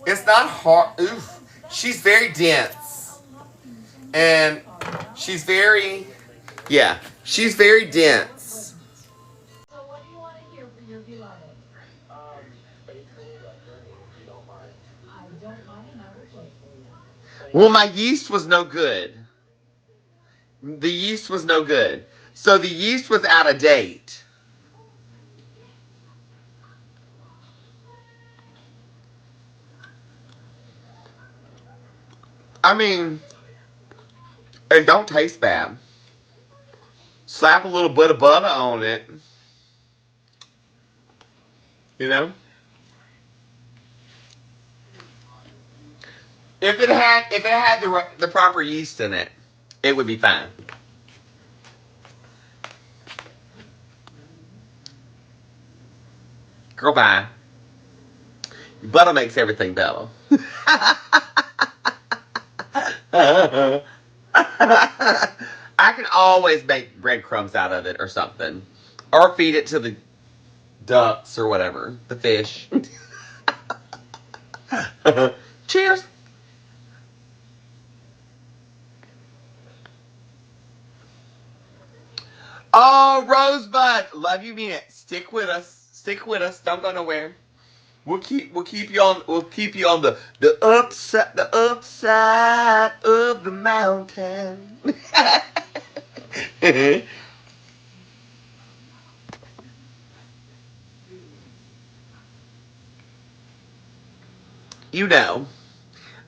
It's not hard. Oof. She's very dense. And she's very, yeah, she's very dense. So what do you want to hear for your beloved? I don't mind, and I will play for you. Well, my yeast was no good. The yeast was no good. So the yeast was out of date. I mean, it don't taste bad. Slap a little bit of butter on it. You know? If it had the proper yeast in it, it would be fine. Girl, bye. Butter makes everything better. I can always make breadcrumbs out of it or something. Or feed it to the ducks or whatever. The fish. Cheers. Oh, Rosebud. Love you, mean it. Stick with us. Stick with us. Don't go nowhere. We'll keep you on the upside of the mountain. You know,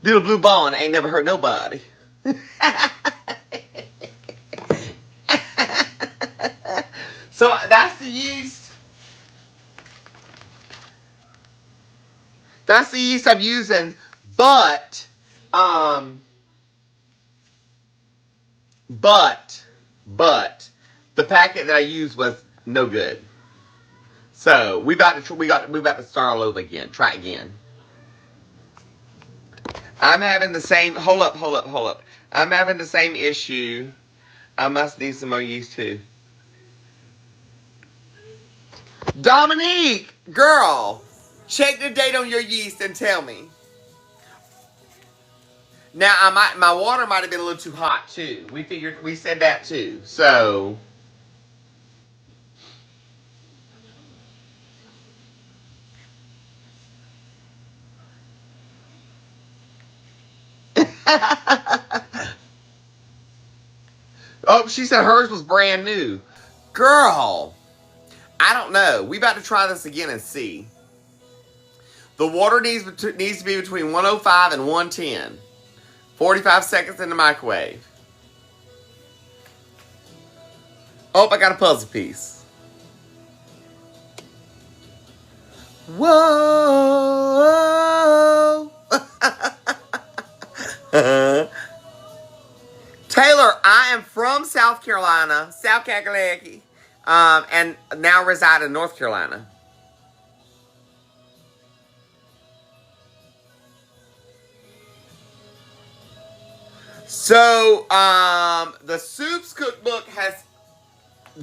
little blue ball ain't never hurt nobody. So that's the yeast. That's the yeast I'm using, but the packet that I used was no good. So we about to start all over again. Try again. I'm having the same. Hold up. I'm having the same issue. I must need some more yeast too. Dominique, girl, check the date on your yeast and tell me. Now my water might have been a little too hot too. We said that too. So oh, she said hers was brand new. Girl, I don't know. We about to try this again and see. The water needs to be between 105 and 110. 45 seconds in the microwave. Oh, I got a puzzle piece. Whoa. Carolina, South Carolina, and now reside in North Carolina. So, the Soups Cookbook has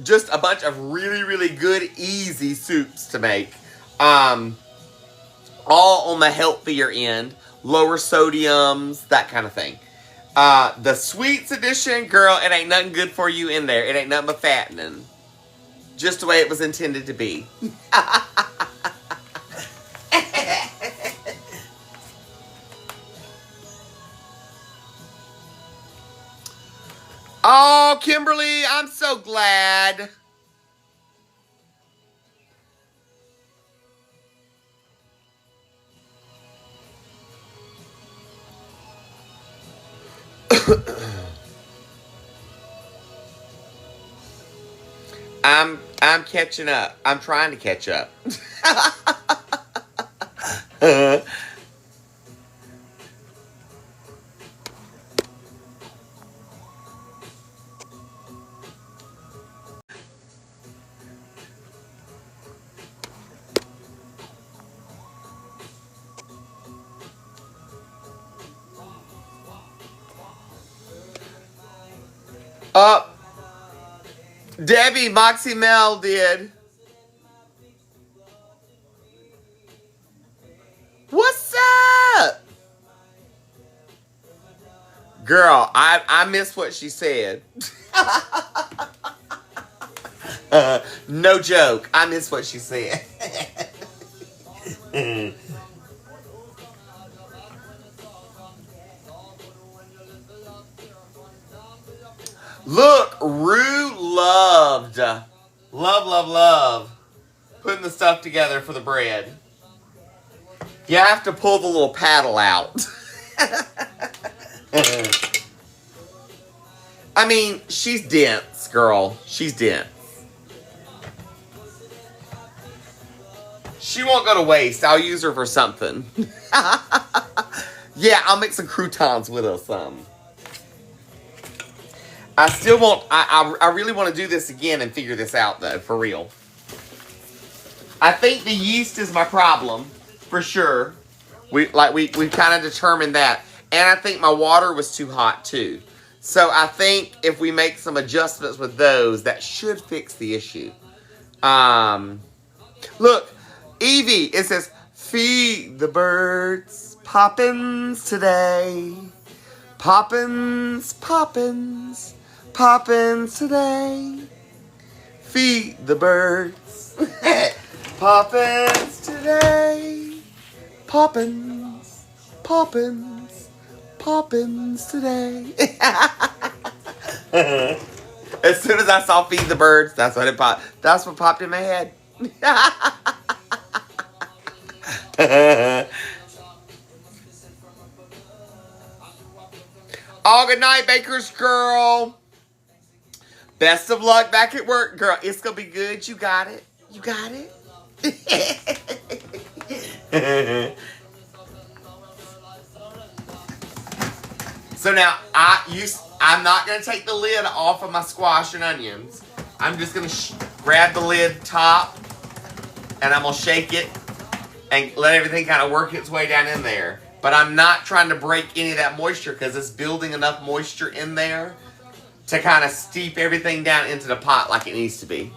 just a bunch of really, really good, easy soups to make. All on the healthier end, lower sodiums, that kind of thing. The Sweets Edition, girl, it ain't nothing good for you in there. It ain't nothing but fattening. Just the way it was intended to be. Oh, Kimberly, I'm so glad. I'm catching up. I'm trying to catch up. Up. Debbie, Moxie Mel did. What's up? Girl, I missed what she said. No joke. I missed what she said. Look, Rue loved. Love putting the stuff together for the bread. You have to pull the little paddle out. I mean, she's dense, girl. She's dense. She won't go to waste. I'll use her for something. Yeah, I'll make some croutons with her some. I still want, I really want to do this again and figure this out, though, for real. I think the yeast is my problem, for sure. We kind of determined that. And I think my water was too hot, too. So I think if we make some adjustments with those, that should fix the issue. Look, Evie, it says, feed the birds, poppins today. Poppins, poppins, poppins today. Feed the birds. Poppins today. Poppins, poppins, poppins today. As soon as I saw feed the birds, that's what it popped. That's what popped in my head. Oh, good night, Baker's girl. Best of luck back at work, girl. It's gonna be good. You got it. You got it. So now I'm not gonna take the lid off of my squash and onions. I'm just gonna grab the lid top, and I'm gonna shake it and let everything kind of work its way down in there. But I'm not trying to break any of that moisture because it's building enough moisture in there to kind of steep everything down into the pot like it needs to be.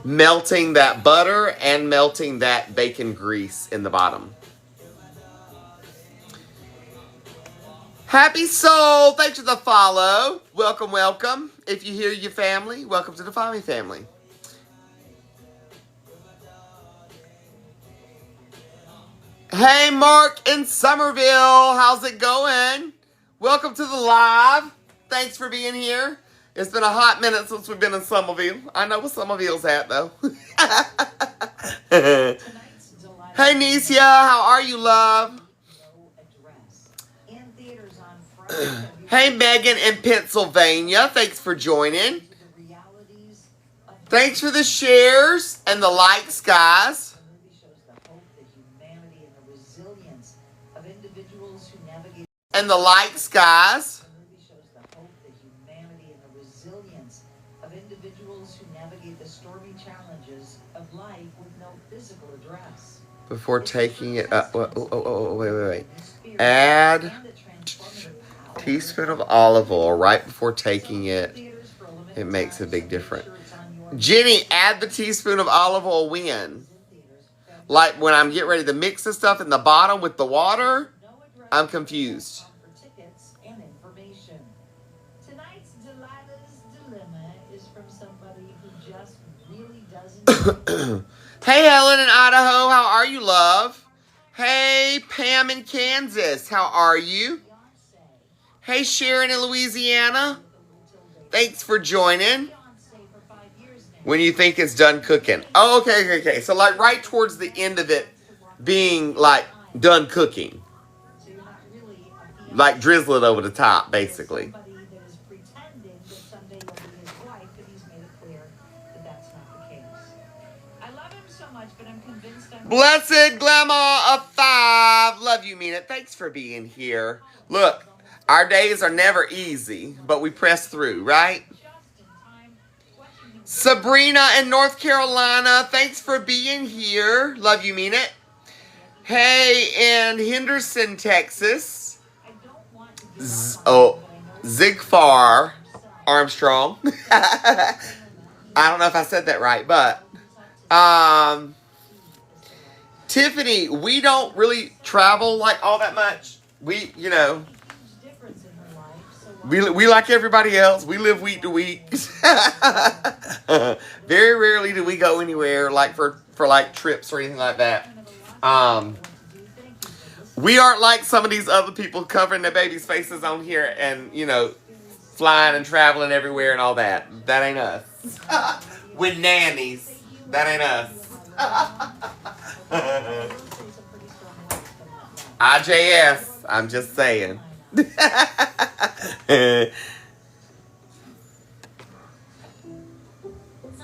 Melting that butter and melting that bacon grease in the bottom. Happy Soul, thanks for the follow. Welcome, welcome. If you hear your family, welcome to the Fami family. Hey, Mark in Somerville, how's it going? Welcome to the live. Thanks for being here. It's been a hot minute since we've been in Somerville. I know where Somerville's at, though. Hey, Nicia, how are you, love? Hey, Megan in Pennsylvania, thanks for joining. Thanks for the shares and the likes, guys. And the likes, guys. individuals who navigate the stormy challenges of life with no physical address. Before taking it up. Wait. Add teaspoon of olive oil right before taking it. It makes a big difference. Jenny, add the teaspoon of olive oil when? Like when I'm getting ready to mix the stuff in the bottom with the water? I'm confused. Tonight's Delilah's dilemma is from somebody who just really doesn't. Hey, Helen in Idaho. How are you, love? Hey, Pam in Kansas. How are you? Hey, Sharon in Louisiana. Thanks for joining. When you think it's done cooking. Oh, okay. So, like, right towards the end of it being, like, done cooking. Like, drizzle it over the top, basically. Blessed Glamour of 5. Love you, Mina. Thanks for being here. Look, our days are never easy, but we press through, right? Sabrina in North Carolina. Thanks for being here. Love you, Mina. Hey, in Henderson, Texas. Zigfar Armstrong. I don't know if I said that right, but Tiffany, we don't really travel like all that much. We like everybody else. We live week to week. Very rarely do we go anywhere like for like trips or anything like that. We aren't like some of these other people covering their babies' faces on here and, flying and traveling everywhere and all that. That ain't us. With nannies. That ain't us. IJS. I'm just saying. Some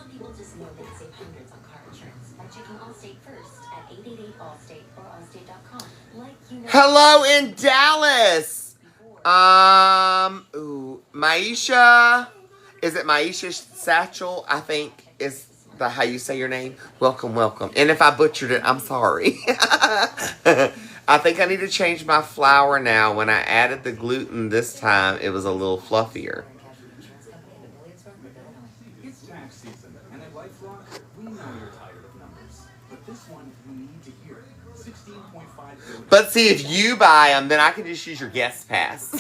people just know they can save hundreds on car insurance by checking Allstate first at 888-ALLSTATE or allstate.com. Hello in Dallas. Maisha. Is it Maisha Satchel? I think is how you say your name. Welcome. And if I butchered it, I'm sorry. I think I need to change my flour now. When I added the gluten this time, it was a little fluffier. It's tax season, and at LifeLock, we know you're tired of numbers. But this one, we need to hear it. 16.5 billion. But see, if you buy them, then I can just use your guest pass.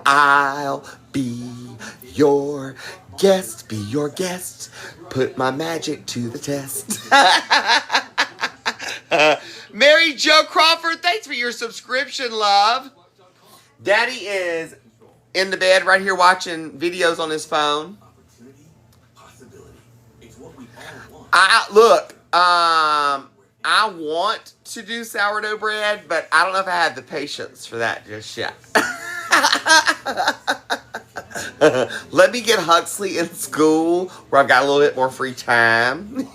I'll be your guest, put my magic to the test. Mary Jo Crawford, thanks for your subscription, love. Daddy is in the bed right here watching videos on his phone. I want to do sourdough bread, but I don't know if I have the patience for that just yet. Let me get Huxley in school where I've got a little bit more free time.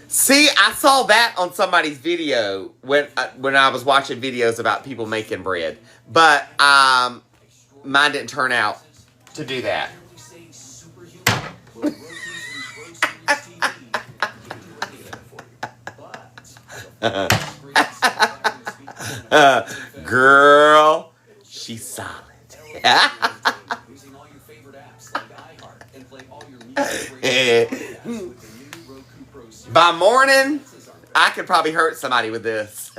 See, I saw that on somebody's video when I was watching videos about people making bread. But mine didn't turn out to do that. Girl, she's solid. By morning, I could probably hurt somebody with this.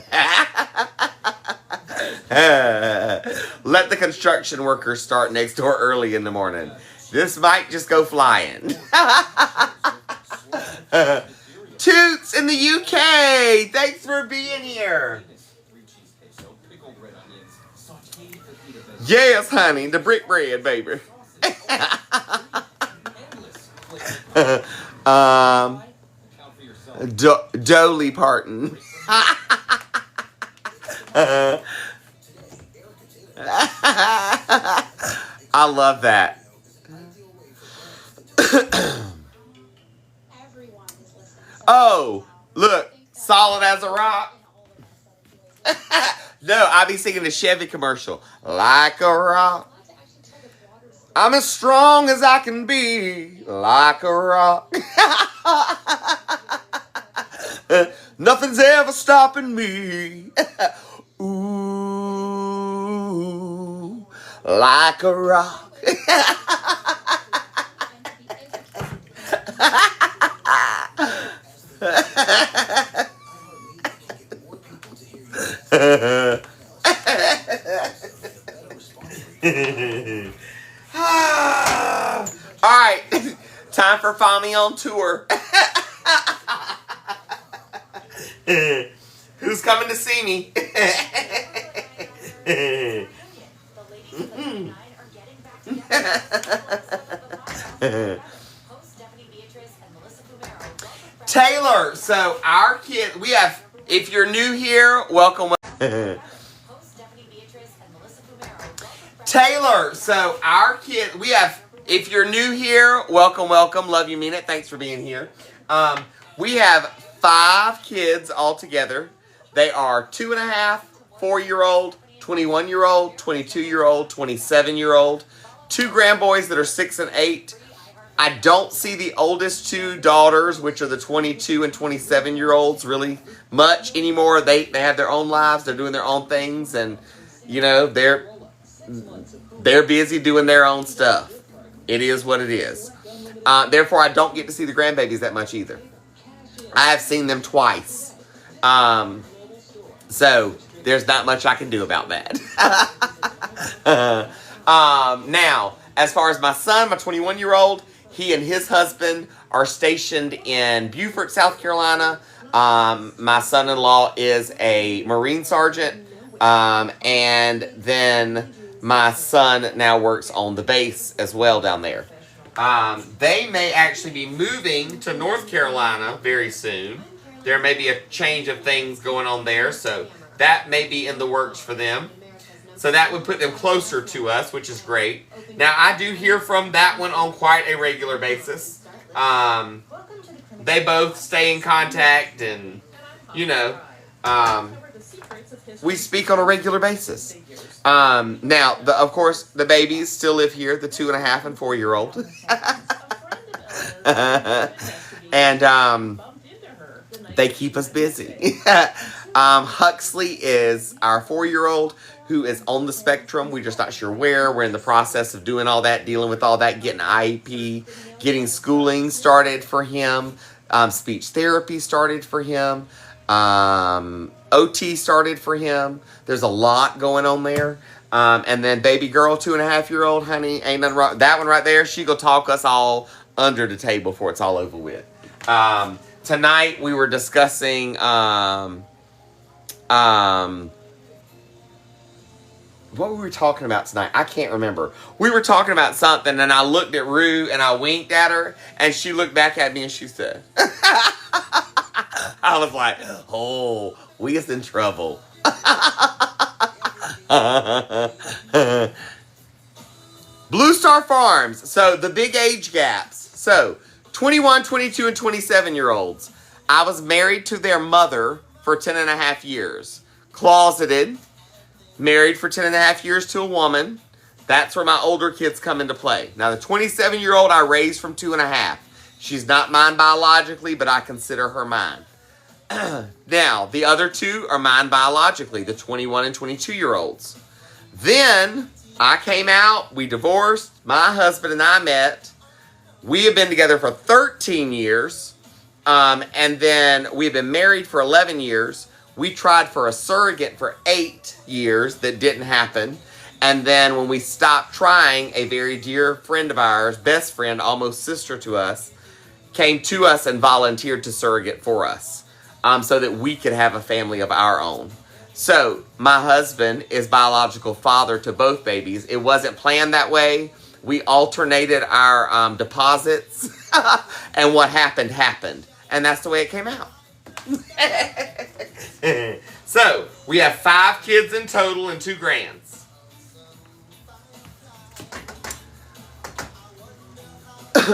Let the construction workers start next door early in the morning. This might just go flying. Toots in the UK. Thanks for being here. Yes, honey. The brick bread, baby. Dolly Parton. I love that. Oh, look, solid as a rock. No, I be singing the Chevy commercial. Like a rock. I'm as strong as I can be. Like a rock. Nothing's ever stopping me. Ooh, like a rock. All right, time for Find Me on Tour. Who's coming to see me? The ladies of the 99 are getting back together for a special episode of the podcast. Host Stephanie Beatrice and Melissa Fumero welcome back Taylor, so our kid, we have, if you're new here, welcome. Host Stephanie Beatrice and Melissa Fumero welcome back Taylor, so our kid, we have, if you're new here, welcome, welcome. Love you, mean it. Thanks for being here. We have 5 kids all together. They are 2.5, 4-year-old, 21-year-old, 22-year-old, 27-year-old, 2 grandboys that are 6 and 8. I don't see the oldest 2 daughters, which are the 22 and 27-year-olds, really much anymore. They have their own lives. They're doing their own things, and you know they're busy doing their own stuff. It is what it is. Therefore, I don't get to see the grandbabies that much either. I have seen them twice. So, there's not much I can do about that. Now, as far as my son, my 21-year-old, he and his husband are stationed in Beaufort, South Carolina. My son-in-law is a Marine sergeant. And then my son now works on the base as well down there. They may actually be moving to North Carolina very soon. There may be a change of things going on there, so that may be in the works for them. So that would put them closer to us, which is great. Now, I do hear from that one on quite a regular basis. They both stay in contact and, you know, we speak on a regular basis. Now, of course, the babies still live here, the 2.5 and 4-year-old. And they keep us busy. Huxley is our 4-year-old who is on the spectrum. We're just not sure where. We're in the process of doing all that, dealing with all that, getting IEP, getting schooling started for him, speech therapy started for him, OT started for him. There's a lot going on there. And then baby girl, 2.5-year-old, honey, ain't nothing wrong. That one right there, she gonna talk us all under the table before it's all over with. Tonight we were discussing what were we talking about tonight? I can't remember. We were talking about something, and I looked at Rue, and I winked at her, and she looked back at me, and she said, I was like, oh, we is in trouble. Blue Star Farms. So, the big age gaps. So, 21, 22, and 27-year-olds. I was married to their mother for 10.5 years. Closeted. Married for 10.5 years to a woman. That's where my older kids come into play. Now, the 27-year-old I raised from 2.5. She's not mine biologically, but I consider her mine. Now, the other 2 are mine biologically, the 21 and 22-year-olds. Then, I came out, we divorced, my husband and I met. We have been together for 13 years, and then we've been married for 11 years. We tried for a surrogate for 8 years that didn't happen. And then when we stopped trying, a very dear friend of ours, best friend, almost sister to us, came to us and volunteered to surrogate for us so that we could have a family of our own. So my husband is biological father to both babies. It wasn't planned that way. We alternated our deposits and what happened, happened. And that's the way it came out. So, we have 5 kids in total and 2 grands.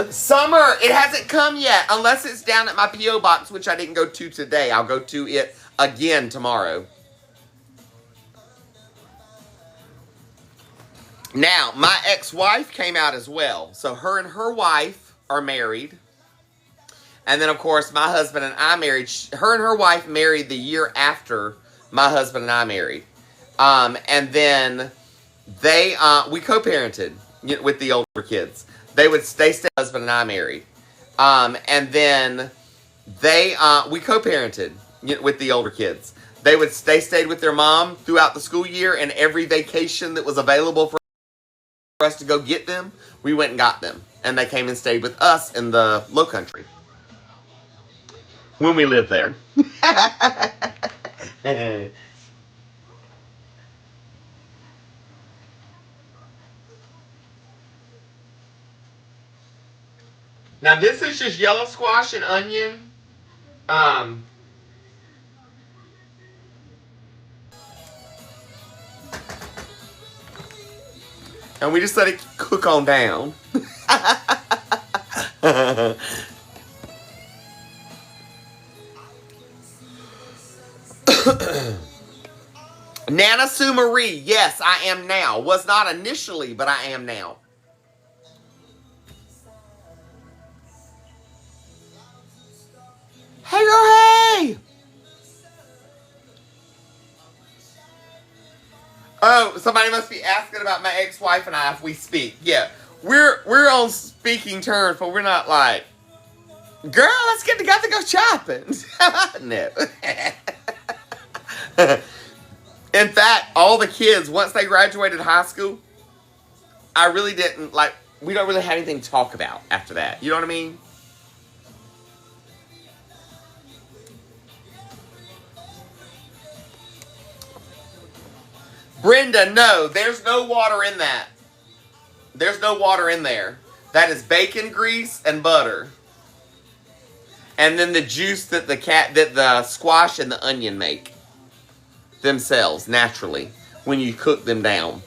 Summer, it hasn't come yet, unless it's down at my P.O. box, which I didn't go to today. I'll go to it again tomorrow. Now, my ex-wife came out as well. So her and her wife are married. And then, of course, my husband and I married. Her and her wife married the year after my husband and I married. And then we co-parented with the older kids. They stayed, husband and I married. And then we co-parented with the older kids. They stayed with their mom throughout the school year, and every vacation that was available for us to go get them, we went and got them. And they came and stayed with us in the Low Country when we lived there. Now this is just yellow squash and onion. Um, and we just let it cook on down. Nana Sue Marie, yes, I am now. Was not initially, but I am now. Hey girl, hey! Oh, somebody must be asking about my ex-wife and I if we speak. Yeah, we're on speaking terms, but we're not like, girl, let's get together, go shopping. No. In fact, all the kids, once they graduated high school, I really didn't, like, we don't really have anything to talk about after that. You know what I mean? Brenda, no, there's no water in that. There's no water in there. That is bacon grease and butter. And then the juice that the squash and the onion make themselves naturally when you cook them down.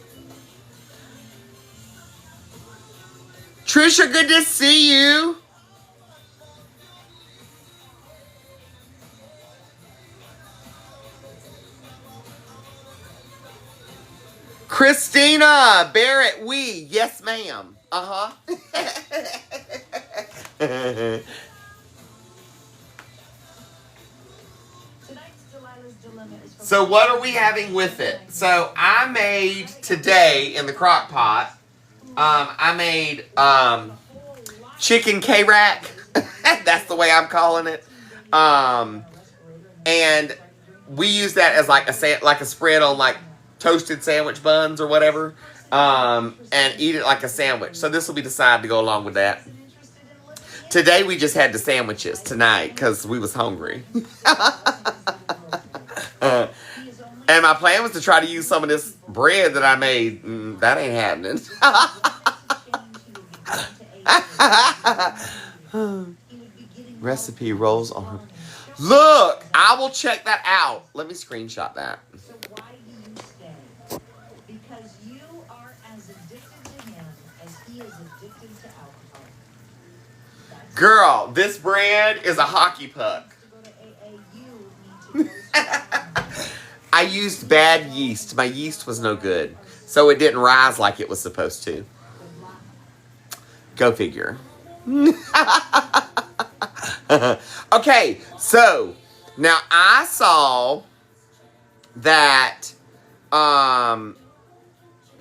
Trisha, good to see you. Christina Barrett, yes ma'am. So what are we having with it? So I made today in the crock pot, I made chicken K-rack. That's the way I'm calling it. And we use that as like a spread on like toasted sandwich buns or whatever. And eat it like a sandwich. So this will be the side to go along with that. Today we just had the sandwiches tonight because we was hungry. And my plan was to try to use some of this bread that I made. That ain't happening. Recipe rolls on her. Look, I will check that out. Let me screenshot that. So why do you stay? Because you are as addicted to him as he is addicted to alcohol. Girl, this bread is a hockey puck. I used bad yeast. My yeast was no good. So it didn't rise like it was supposed to. Go figure. Okay, so now I saw that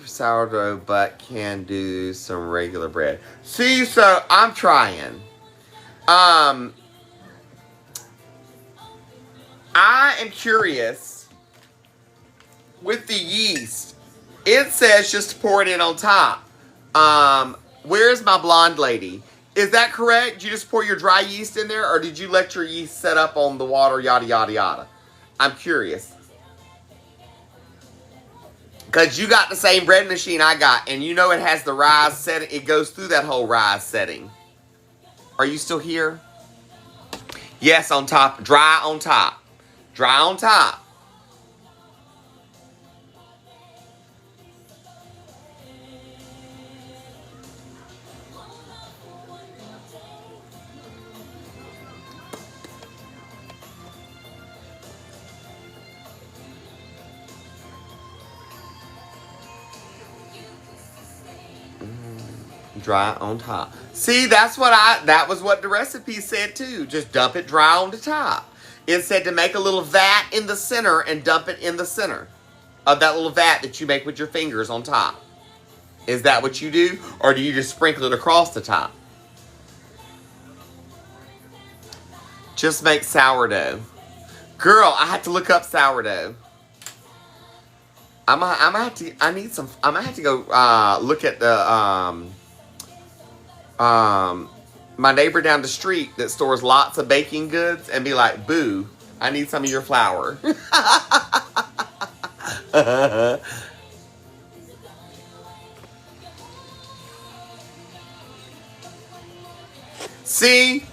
sourdough but can do some regular bread. See, so I'm trying. I am curious with the yeast. It says just to pour it in on top. Where's my blonde lady? Is that correct? Did you just pour your dry yeast in there, or did you let your yeast set up on the water, yada, yada, yada? I'm curious. Because you got the same bread machine I got, and you know it has the rise setting. It goes through that whole rise setting. Are you still here? Yes, on top. Dry on top. Dry on top. dry on top. See, that was what the recipe said too. Just dump it dry on the top. It said to make a little vat in the center and dump it in the center of that little vat that you make with your fingers on top. Is that what you do? Or do you just sprinkle it across the top? Just make sourdough. Girl, I had to look up sourdough. I'm gonna have to. I'm gonna have to go look at the my neighbor down the street that stores lots of baking goods and be like, "Boo, I need some of your flour." See,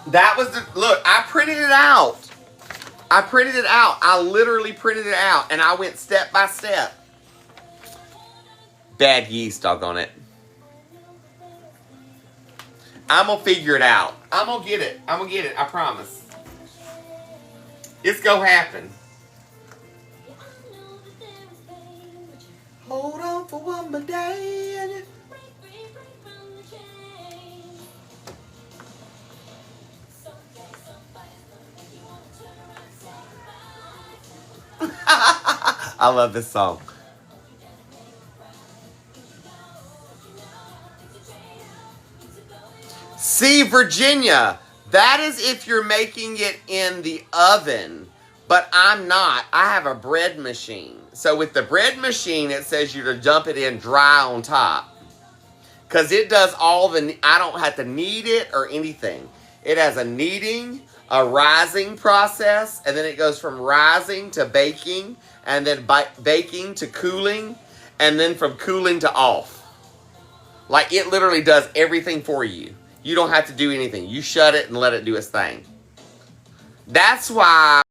that was the look. I printed it out. I literally printed it out, and I went step by step. Bad yeast, doggone it. I'm gonna figure it out. I'm gonna get it. I promise. It's gonna happen. Hold on for one more day. I love this song. See, Virginia, that is if you're making it in the oven. But I'm not. I have a bread machine. So with the bread machine, it says you to dump it in dry on top. Because it does all the... I don't have to knead it or anything. It has a kneading, a rising process, and then it goes from rising to baking, and then baking to cooling, and then from cooling to off. Like, it literally does everything for you. You don't have to do anything. You shut it and let it do its thing. That's why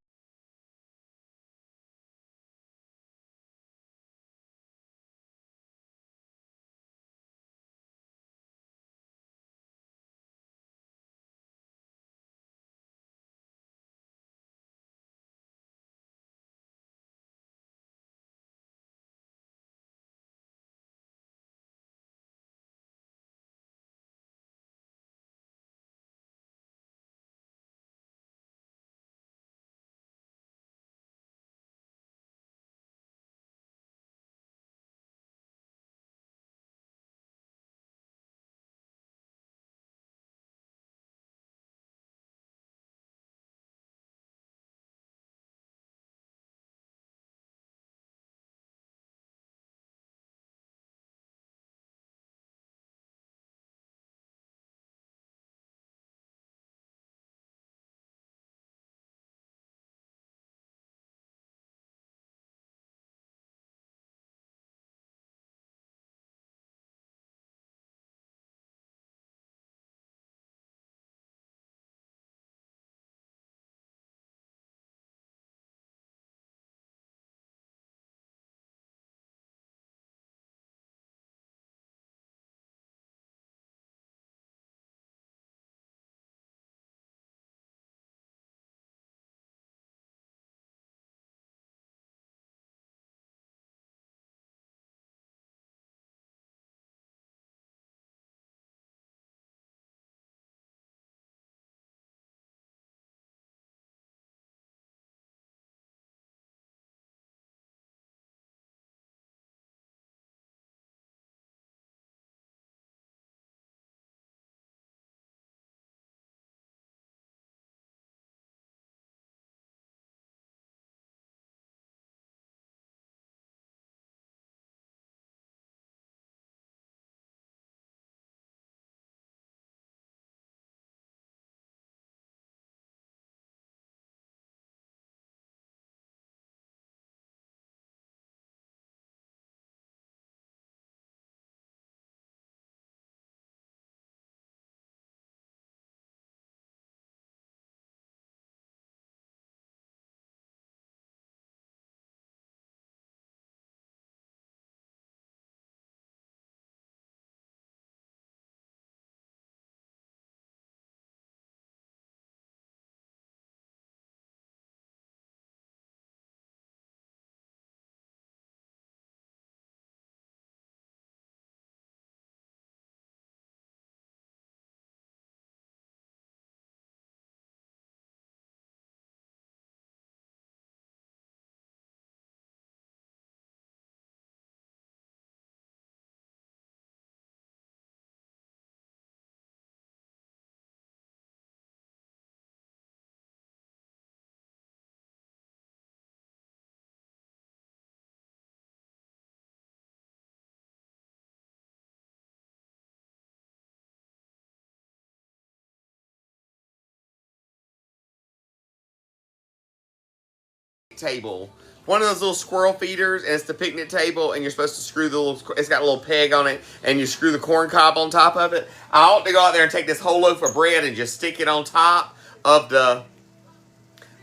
table. One of those little squirrel feeders, and it's the picnic table, and you're supposed to screw the little, it's got a little peg on it, and you screw the corn cob on top of it. I ought to go out there and take this whole loaf of bread and just stick it on top of the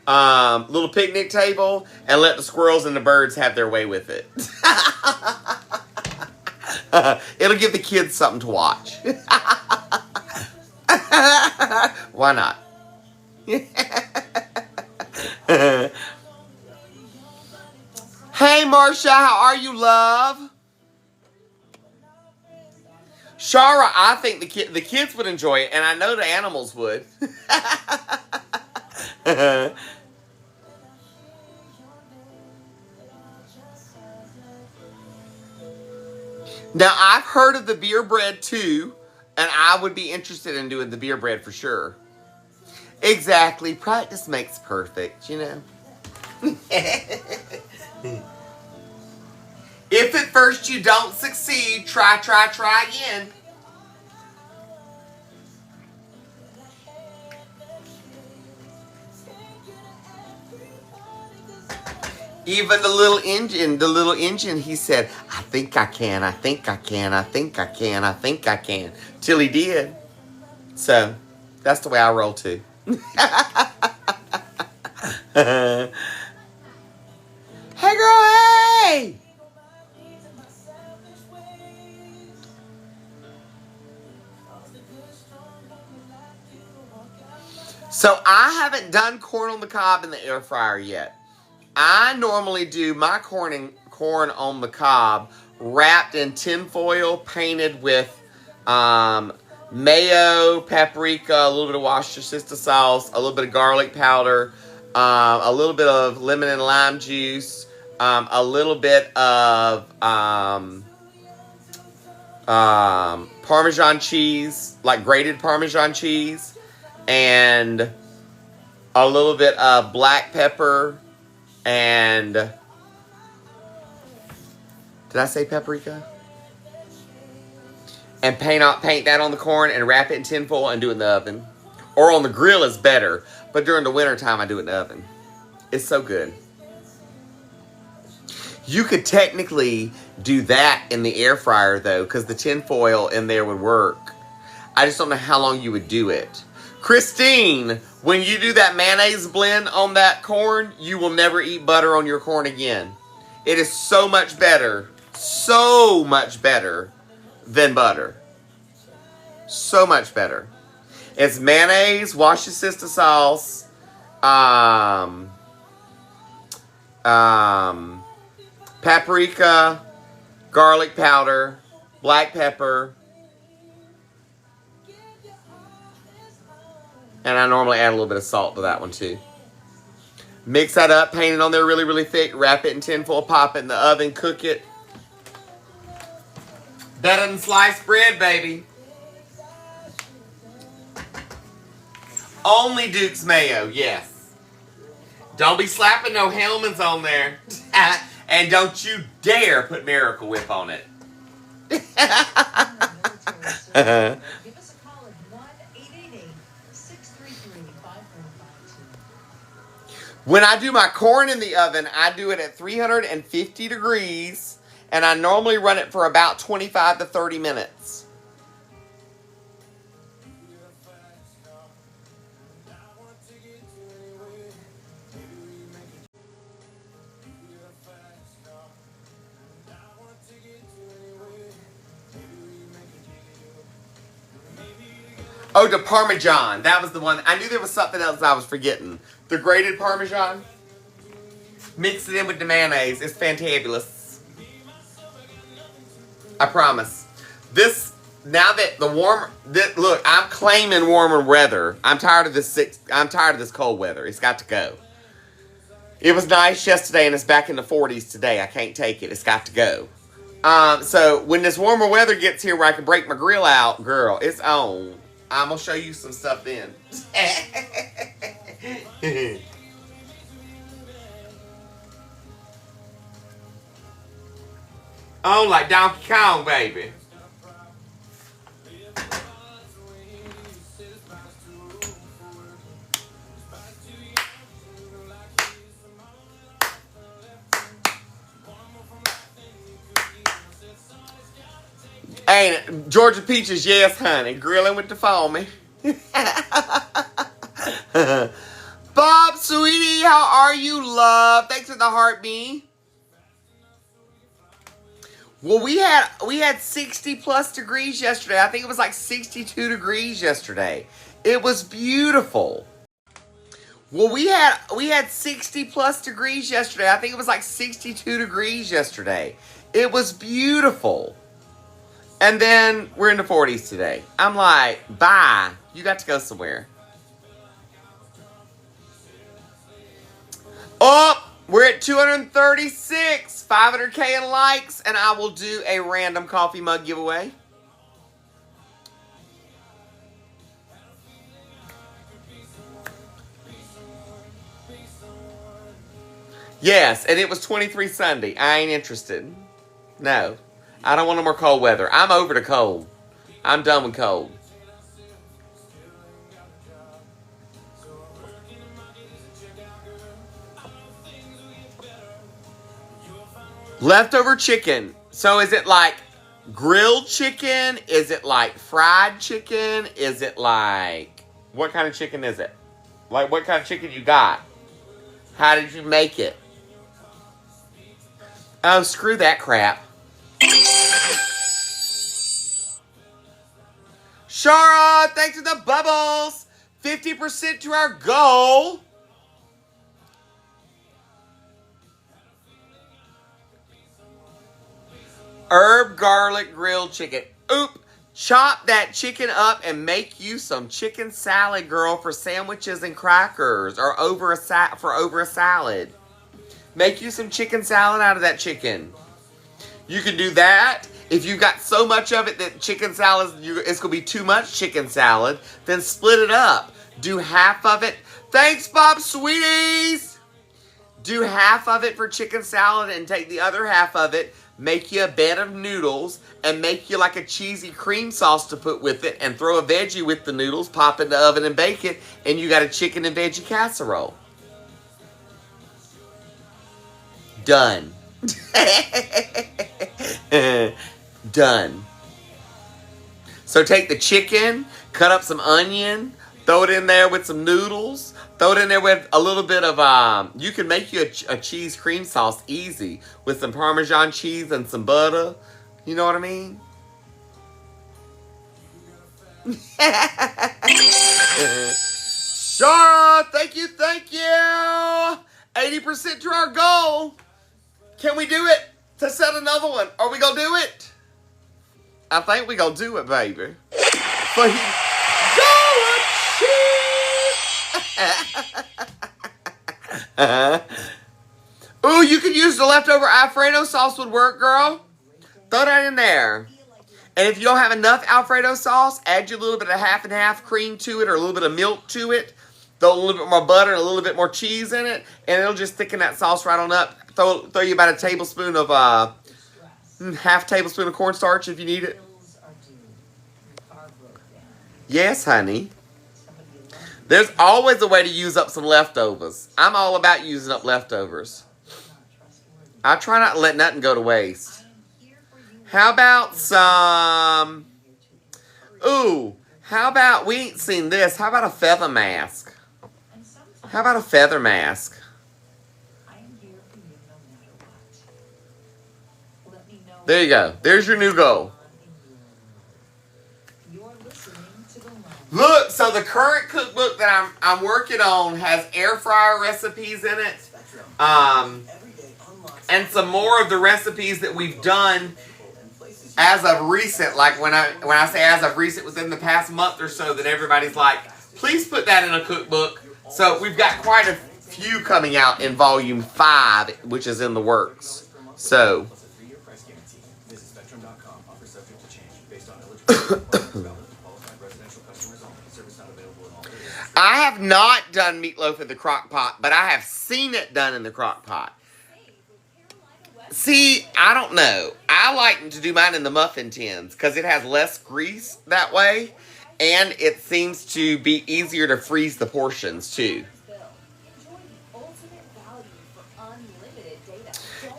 little picnic table and let the squirrels and the birds have their way with it. It'll give the kids something to watch. Why not? Hey, Marcia, how are you, love? Shara, I think the kids would enjoy it, and I know the animals would. Now, I've heard of the beer bread, too, and I would be interested in doing the beer bread for sure. Exactly. Practice makes perfect, you know. If at first you don't succeed, try again. Even the little engine, he said, I think I can, I think I can, I think I can, I think I can. Till he did. So, that's the way I roll too. Hey girl, hey! So I haven't done corn on the cob in the air fryer yet. I normally do my corn on the cob wrapped in tin foil, painted with mayo, paprika, a little bit of Worcestershire sauce, a little bit of garlic powder, a little bit of lemon and lime juice, a little bit of Parmesan cheese, like grated Parmesan cheese, and a little bit of black pepper, and did I say paprika? And paint that on the corn and wrap it in tin foil and do it in the oven. Or on the grill is better, but during the winter time I do it in the oven. It's so good. You could technically do that in the air fryer though, because the tin foil in there would work. I just don't know how long you would do it. Christine, when you do that mayonnaise blend on that corn, you will never eat butter on your corn again. It is so much better than butter. So much better. It's mayonnaise, Worcestershire sauce, paprika, garlic powder, black pepper, and I normally add a little bit of salt to that one too. Mix that up, paint it on there really, really thick, wrap it in tin foil, pop it in the oven, cook it. Better than sliced bread, baby. Only Duke's mayo, yes. Don't be slapping no Hellmann's on there. And don't you dare put Miracle Whip on it. Give us a call at 1-888-633-5452. When I do my corn in the oven, I do it at 350 degrees, and I normally run it for about 25 to 30 minutes. Oh, the Parmesan. That was the one. I knew there was something else I was forgetting. The grated Parmesan. Mix it in with the mayonnaise. It's fantabulous. I promise. This, now that the warmer, look, I'm claiming warmer weather. I'm tired of this cold weather. It's got to go. It was nice yesterday and it's back in the 40s today. I can't take it. It's got to go. So when this warmer weather gets here where I can break my grill out, girl, it's on. I'm going to show you some stuff then. On like Donkey Kong, baby. Ain't it? Georgia Peaches, yes, honey. Grilling with the foamy. Bob, sweetie, how are you, love? Thanks for the heartbeat. Well, we had 60 plus degrees yesterday. I think it was like 62 degrees yesterday. It was beautiful. Well, we had 60 plus degrees yesterday. I think it was like 62 degrees yesterday. It was beautiful. And then we're in the 40s today. I'm like, bye. You got to go somewhere. Oh, we're at 236, 500K in likes, and I will do a random coffee mug giveaway. Yes, and it was 23 Sunday. I ain't interested. No, I don't want no more cold weather. I'm over the cold. I'm done with cold. Leftover chicken. So is it like grilled chicken? Is it like fried chicken? Is it like... What kind of chicken is it? Like what kind of chicken you got? How did you make it? Oh, screw that crap. Shara, thanks for the bubbles. 50% to our goal. Herb garlic grilled chicken. Oop. Chop that chicken up and make you some chicken salad, girl, for sandwiches and crackers or over a salad. Make you some chicken salad out of that chicken. You can do that. If you've got so much of it that chicken salad, it's going to be too much chicken salad, then split it up. Do half of it. Thanks, Bob Sweeties. Do half of it for chicken salad and take the other half of it. Make you a bed of noodles and make you like a cheesy cream sauce to put with it and throw a veggie with the noodles, pop in the oven and bake it, and you got a chicken and veggie casserole. Done. Done. So take the chicken, cut up some onion, throw it in there with some noodles, throw it in there with a little bit of, you can make you a cheese cream sauce easy with some Parmesan cheese and some butter. You know what I mean? Shara, thank you, thank you. 80% to our goal. Can we do it? To set another one. Are we going to do it? I think we going to do it, baby. For you. Ooh, you could use the leftover Alfredo sauce would work, girl. Throw that in there. And if you don't have enough Alfredo sauce, add you a little bit of half and half cream to it or a little bit of milk to it. Throw a little bit more butter and a little bit more cheese in it, and it'll just thicken that sauce right on up. Throw you about a tablespoon of, half tablespoon of cornstarch if you need it. Yes, honey. There's always a way to use up some leftovers. I'm all about using up leftovers. I try not to let nothing go to waste. How about some... Ooh, how about... We ain't seen this. How about a feather mask? How about a feather mask? There you go. There's your new goal. Look, so the current cookbook that I'm working on has air fryer recipes in it. And some more of the recipes that we've done as of recent, like when I say as of recent, within the past month or so, that everybody's like, please put that in a cookbook. So we've got quite a few coming out in volume 5, which is in the works. So I have not done meatloaf in the crock pot, but I have seen it done in the crock pot. See, I don't know. I like to do mine in the muffin tins because it has less grease that way, and it seems to be easier to freeze the portions too.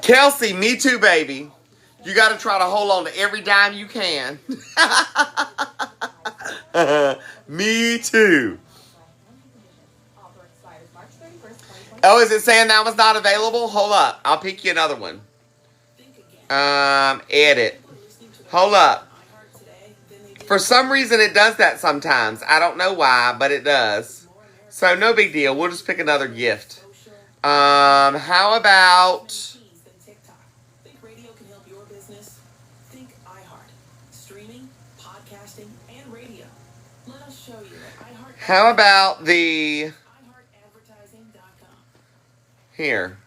Kelsey, me too, baby. You got to try to hold on to every dime you can. Me too. Offer expires March 31st, 2020. Oh, is it saying that was not available? Hold up. I'll pick you another one. Edit. Hold up. For some reason, it does that sometimes. I don't know why, but it does. So, no big deal. We'll just pick another gift. How about... Think radio can help your business? Think iHeart. Streaming, podcasting, and radio. Let us show you at iHeart. How about the... iHeartAdvertising.com. Here.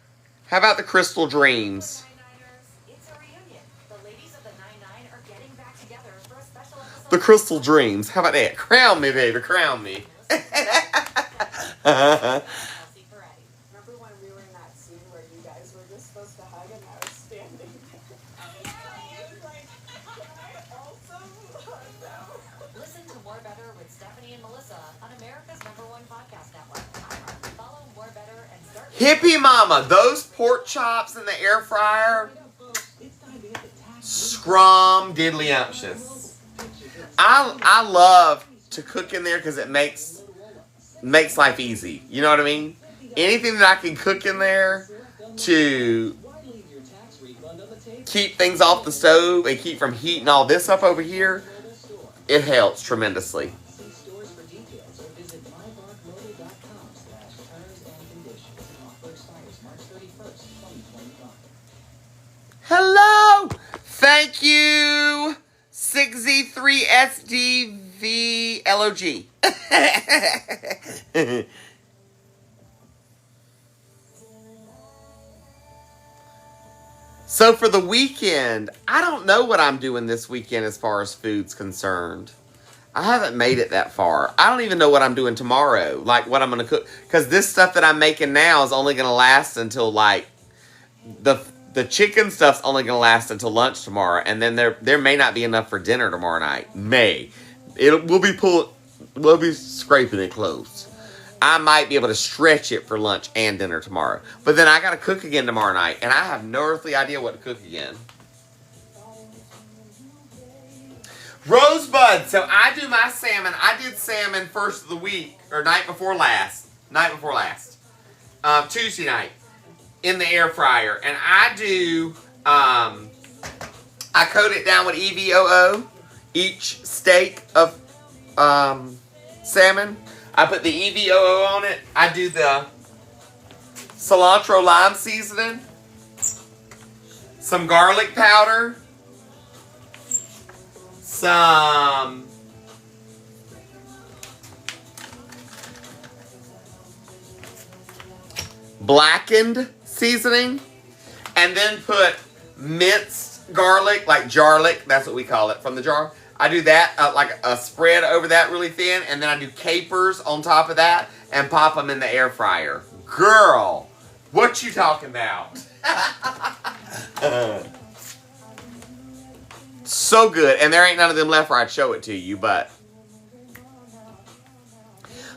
How about the Crystal Dreams? It's a reunion. The ladies of the 9-9 are getting back together for a special episode. The Crystal Dreams. How about that? Crown me, baby. Crown me. Remember when we were in that scene where you guys were just supposed to hug and I was standing there? I was like, can I also hug them? Listen to More Better with Stephanie and Melissa on America's #1 podcast network. Follow More Better and start. Hippie Mama. Those pork chops in the air fryer. Scrum diddly umptious. I love to cook in there because it makes life easy. You know what I mean? Anything that I can cook in there to keep things off the stove and keep from heating all this up over here, it helps tremendously. See stores for details or visit mybarkmotor.com/terms-and-conditions. Offer expires March 31st, 2025. Hello! Thank you, 6Z3SDVLOG. So for the weekend, I don't know what I'm doing this weekend as far as food's concerned. I haven't made it that far. I don't even know what I'm doing tomorrow, like what I'm going to cook. Because this stuff that I'm making now is only going to last until like, the chicken stuff's only going to last until lunch tomorrow. And then there may not be enough for dinner tomorrow night. We'll be scraping it close. I might be able to stretch it for lunch and dinner tomorrow. But then I got to cook again tomorrow night. And I have no earthly idea what to cook again. Rosebud. So I do my salmon. I did salmon first of the week. Or night before last. Tuesday night. In the air fryer. And I do... I coat it down with EVOO. Each steak of salmon. I put the EVOO on it. I do the cilantro lime seasoning. Some garlic powder. Some blackened seasoning. And then put minced garlic, like jarlic. That's what we call it, from the jar. I do that, like a spread over that really thin, and then I do capers on top of that and pop them in the air fryer. Girl, what you talking about? So good, and there ain't none of them left where I'd show it to you, but...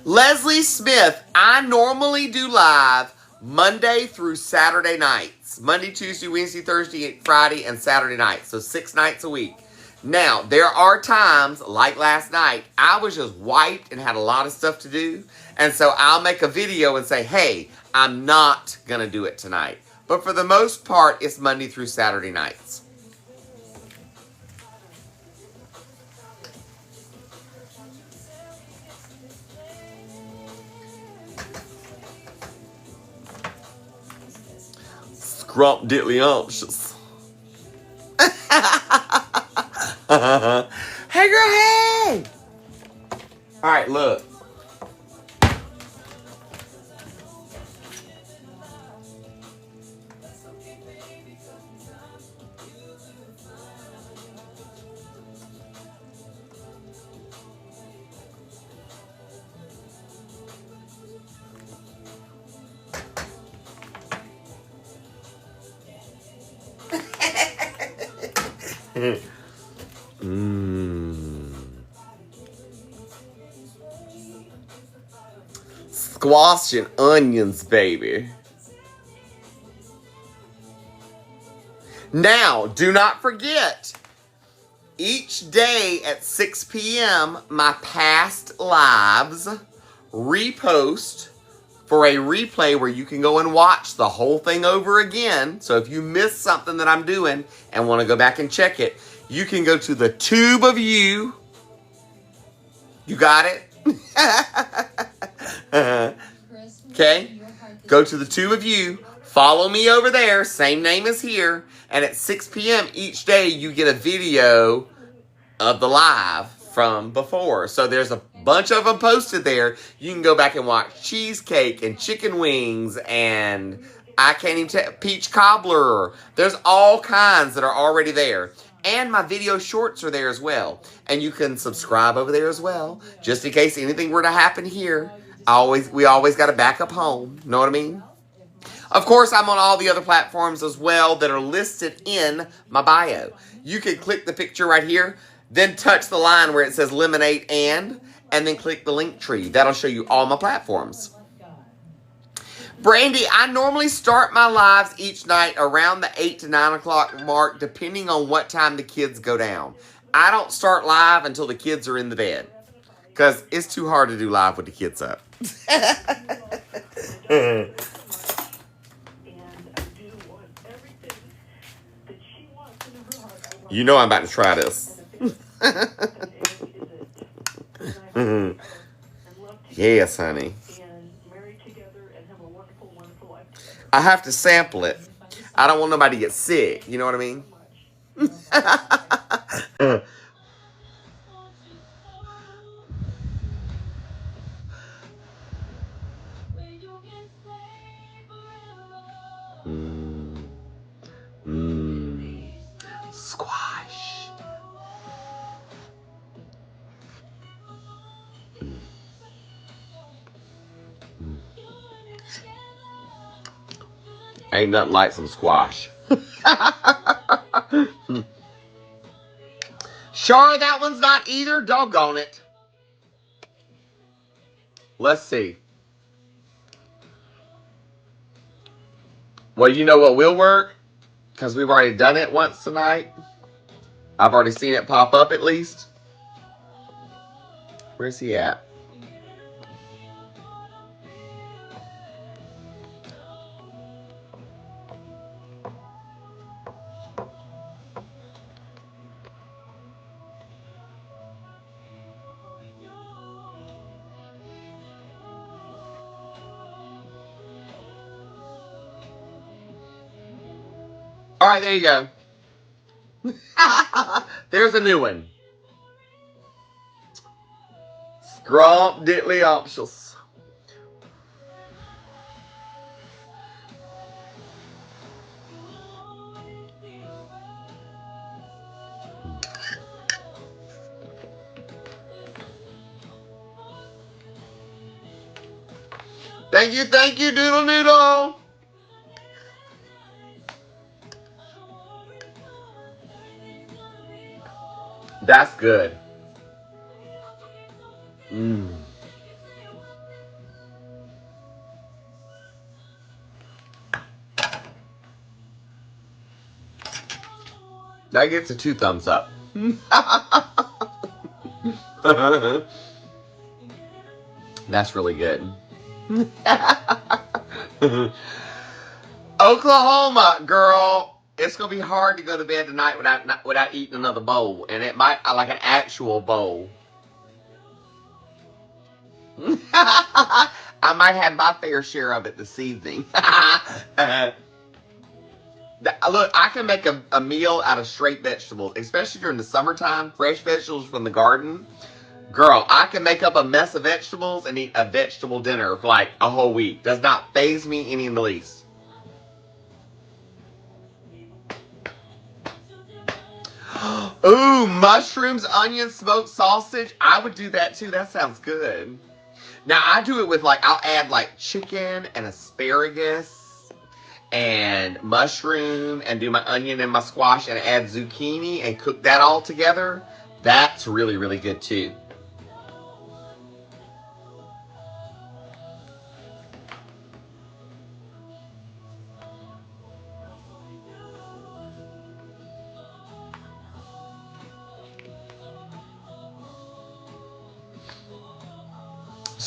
Leslie Smith, I normally do live Monday through Saturday nights. Monday, Tuesday, Wednesday, Thursday, Friday, and Saturday nights. So 6 nights a week. Now, there are times, like last night, I was just wiped and had a lot of stuff to do. And so I'll make a video and say, hey, I'm not going to do it tonight. But for the most part, it's Monday through Saturday nights. Scrump diddly umptious. Hey girl, hey! Alright, look. Squash and onions, baby. Now, do not forget, each day at 6 p.m., my past lives repost for a replay where you can go and watch the whole thing over again. So if you missed something that I'm doing and want to go back and check it, you can go to the tube of you. You got it? Okay? Go to the tube of you. Follow me over there. Same name as here. And at 6 p.m. each day, you get a video of the live from before. So there's a bunch of them posted there. You can go back and watch cheesecake and chicken wings and I can't even tell, peach cobbler. There's all kinds that are already there. And my video shorts are there as well. And you can subscribe over there as well. Just in case anything were to happen here. We always got a backup home. Know what I mean? Of course, I'm on all the other platforms as well that are listed in my bio. You can click the picture right here, then touch the line where it says Lemonade and then click the link tree. That'll show you all my platforms. Brandy, I normally start my lives each night around the 8 to 9 o'clock mark, depending on what time the kids go down. I don't start live until the kids are in the bed, because it's too hard to do live with the kids up. You know I'm about to try this. Yes, honey. I have to sample it. I don't want nobody to get sick. You know what I mean? Squash. Ain't nothing like some squash. Sure, that one's not either. Doggone it. Let's see. Well, you know what will work? Because we've already done it once tonight. I've already seen it pop up at least. Where's he at? All right, there you go. There's a new one. Scrump diddly options. Thank you, Doodle Noodle. That's good. That gets a 2 thumbs up. That's really good. Oklahoma, girl, it's gonna be hard to go to bed tonight without eating another bowl, and it might like an actual bowl. I might have my fair share of it this evening. Look, I can make a meal out of straight vegetables, especially during the summertime. Fresh vegetables from the garden. Girl, I can make up a mess of vegetables and eat a vegetable dinner for like a whole week. Does not faze me any in the least. Ooh, mushrooms, onions, smoked sausage. I would do that too. That sounds good. Now, I do it with I'll add chicken and asparagus and mushroom and do my onion and my squash and add zucchini and cook that all together. That's really, really good too.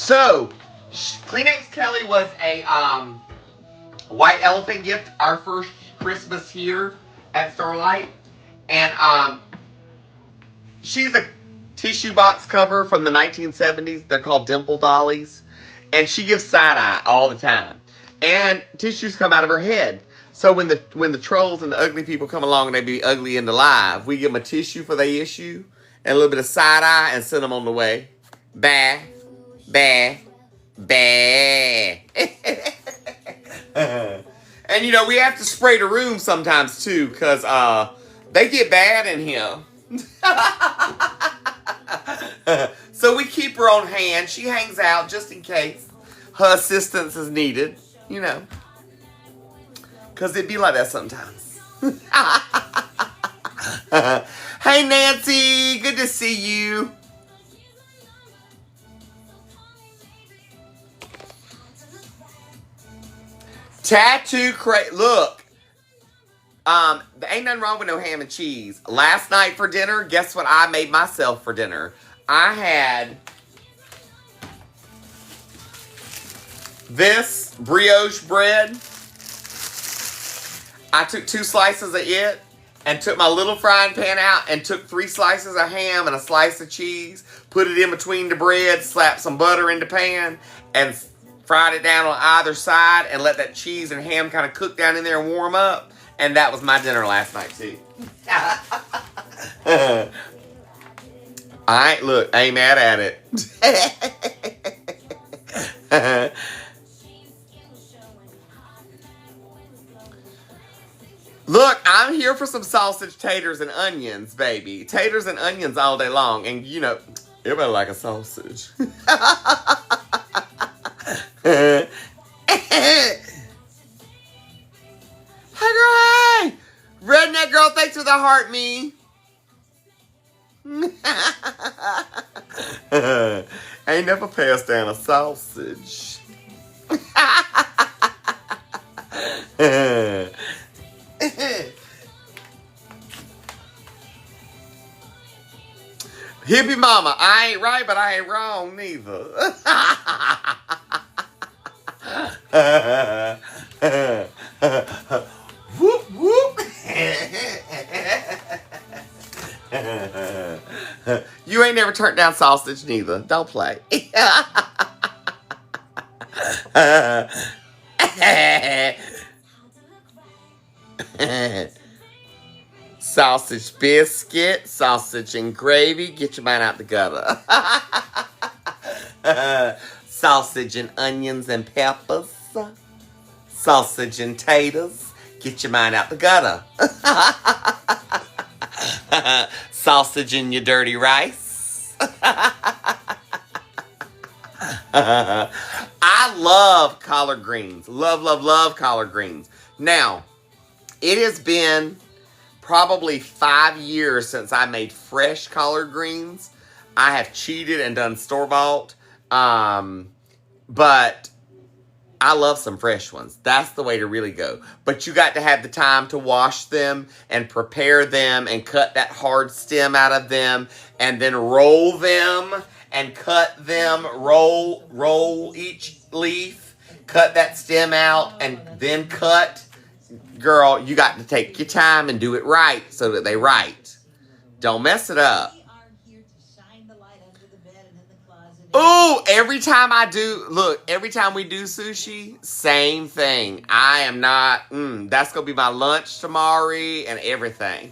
So, Kleenex Kelly was a white elephant gift our first Christmas here at Starlight. And she's a tissue box cover from the 1970s. They're called dimple dollies. And she gives side eye all the time. And tissues come out of her head. So when the trolls and the ugly people come along and they be ugly and alive, we give them a tissue for their issue and a little bit of side eye and send them on the way. Bah, bah, bah. And you know, we have to spray the room sometimes too, because they get bad in here. So we keep her on hand. She hangs out just in case her assistance is needed, you know. Because it be like that sometimes. Hey, Nancy. Good to see you. Tattoo crate. Look. There ain't nothing wrong with no ham and cheese. Last night for dinner, guess what I made myself for dinner? I had this brioche bread. I took 2 slices of it and took my little frying pan out and took 3 slices of ham and a slice of cheese, put it in between the bread, slapped some butter in the pan, and fried it down on either side and let that cheese and ham kind of cook down in there and warm up. And that was my dinner last night, too. I ain't mad at it. Look, I'm here for some sausage, taters, and onions, baby. Taters and onions all day long. And, you know, everybody like a sausage. Hey, girl, hey! Redneck girl, thanks for the heart, me. Ain't never passed down a sausage. Hippie mama, I ain't right, but I ain't wrong neither. Whoop, whoop. You ain't never turned down sausage neither. Don't play. Sausage biscuit, sausage and gravy. Get your mind out the gutter. Sausage and onions and peppers. Sausage and taters. Get your mind out the gutter. Sausage in your dirty rice. I love collard greens. Love, love, love collard greens. Now, it has been probably 5 years since I made fresh collard greens. I have cheated and done store-bought. But I love some fresh ones. That's the way to really go. But you got to have the time to wash them and prepare them and cut that hard stem out of them and then roll them and cut them, roll each leaf, cut that stem out and then cut. Girl, you got to take your time and do it right so that they right. Don't mess it up. Ooh, every time we do sushi, same thing. I am not, that's going to be my lunch tomorrow and everything.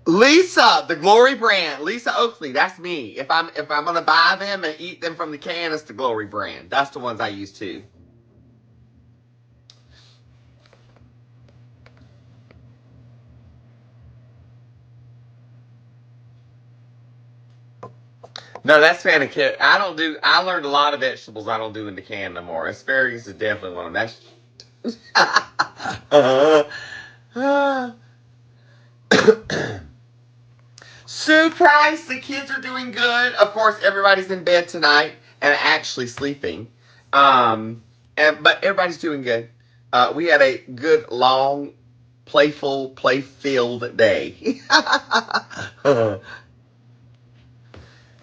Lisa, the Glory brand. Lisa Oakley, that's me. If I'm going to buy them and eat them from the can, it's the Glory brand. That's the ones I use too. No, that's fantastic. I learned a lot of vegetables I don't do in the can no more. Asparagus is definitely one of them. Sue Price, the kids are doing good. Of course, everybody's in bed tonight and actually sleeping. But everybody's doing good. We had a good long playful, play-filled day.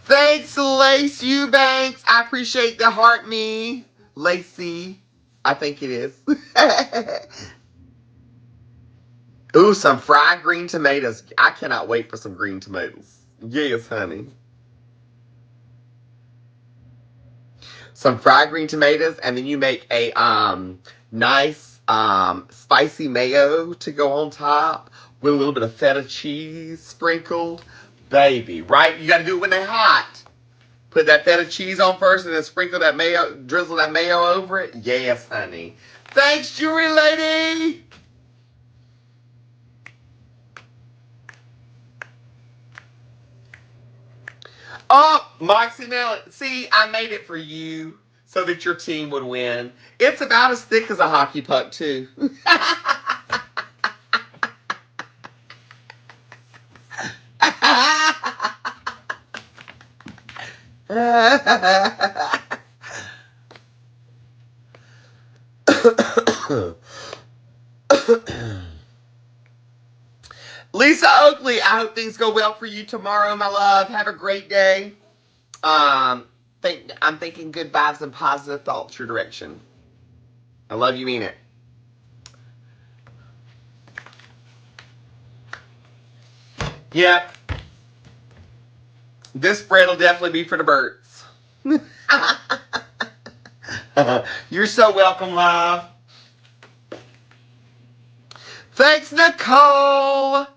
Thanks, Lace Eubanks. I appreciate the heart me. Lacey, I think it is. Ooh, some fried green tomatoes. I cannot wait for some green tomatoes. Yes, honey. Some fried green tomatoes, and then you make a nice spicy mayo to go on top with a little bit of feta cheese sprinkled. Baby, right? You got to do it when they're hot. Put that feta cheese on first and then sprinkle that mayo, drizzle that mayo over it. Yes, honey. Thanks, jewelry lady. Oh, Moxie Melon. See, I made it for you so that your team would win. It's about as thick as a hockey puck, too. Lisa Oakley, I hope things go well for you tomorrow, my love. Have a great day. I'm thinking good vibes and positive thoughts your direction. I love you, mean it. Yep. This spread will definitely be for the birds. You're so welcome, love. Thanks, Nicole.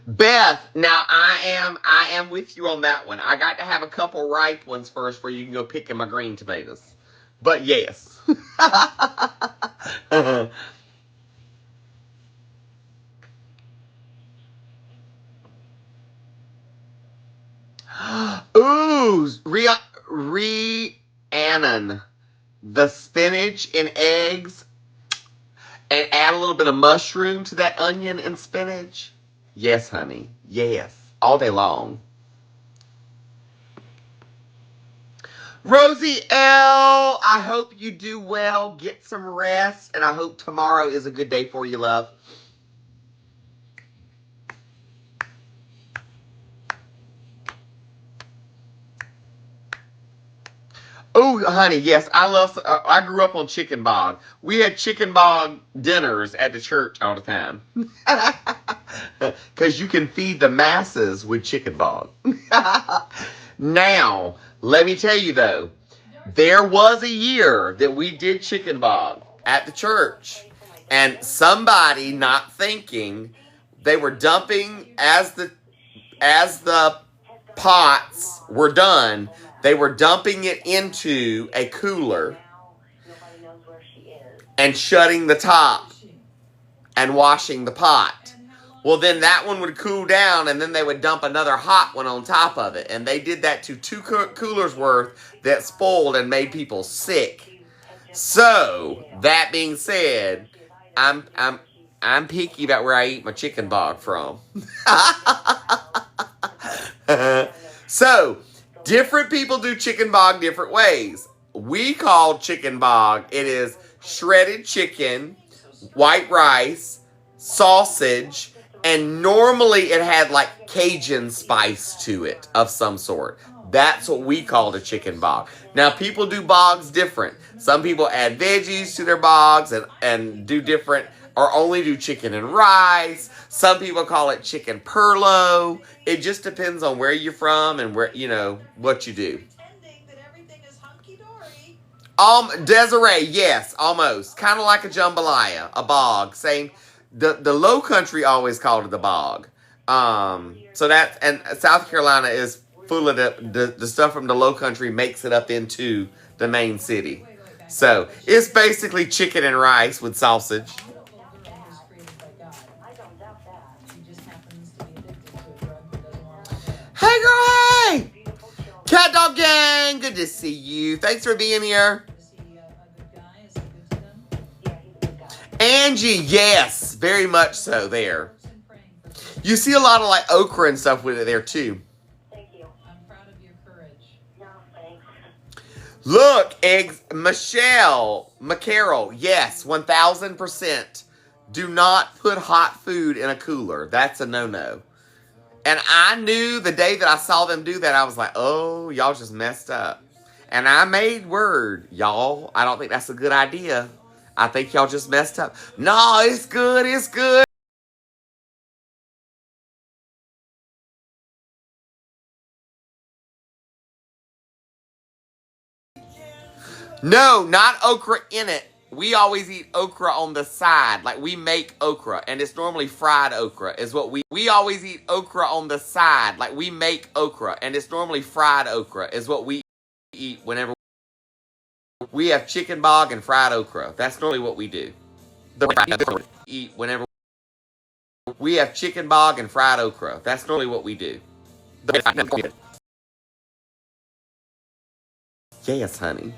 Beth, now I am with you on that one. I got to have a couple ripe ones first where you can go picking my green tomatoes. But yes. Ooh, Rhiannon. The spinach and eggs and add a little bit of mushroom to that onion and spinach. Yes, honey. Yes. All day long. Rosie L., I hope you do well. Get some rest. And I hope tomorrow is a good day for you, love. Oh, honey, yes, I grew up on chicken bog. We had chicken bog dinners at the church all the time. Because you can feed the masses with chicken bog. Now, let me tell you though, there was a year that we did chicken bog at the church. And somebody not thinking, they were dumping as the pots were done, they were dumping it into a cooler and shutting the top and washing the pot. Well, then that one would cool down, and then they would dump another hot one on top of it. And they did that to 2 coolers worth that spoiled and made people sick. So, that being said, I'm picky about where I eat my chicken bog from. So, different people do chicken bog different ways. We call chicken bog, it is shredded chicken, white rice, sausage, and normally it had like Cajun spice to it of some sort. That's what we call a chicken bog. Now, people do bogs different. Some people add veggies to their bogs and do different, or only do chicken and rice. Some people call it chicken perlo. It just depends on where you're from and where, what you do. Desiree, yes, almost. Kind of like a jambalaya, a bog. Same. The Low Country always called it the bog. So that, and South Carolina is full of the stuff from the Low Country makes it up into the main city. So it's basically chicken and rice with sausage. Hey girl, hey! Cat Dog Gang, good to see you. Thanks for being here. Angie, yes, very much so there. You see a lot of like okra and stuff with it there too. Thank you. Look, eggs, McCarroll, yes, 1000%. Do not put hot food in a cooler. That's a no-no. And I knew the day that I saw them do that, I was like, oh, y'all just messed up. And I made word, y'all, I don't think that's a good idea. I think y'all just messed up. No, it's good, it's good. No, not okra in it. We always eat okra on the side. Like, we make okra, and it's normally fried okra is what we always eat okra on the side. Like, we make okra, and it's normally fried okra is what we eat whenever we have chicken bog and fried okra. That's normally what we do. Eat whenever we have chicken bog and fried okra. That's normally what we do. Yes, honey.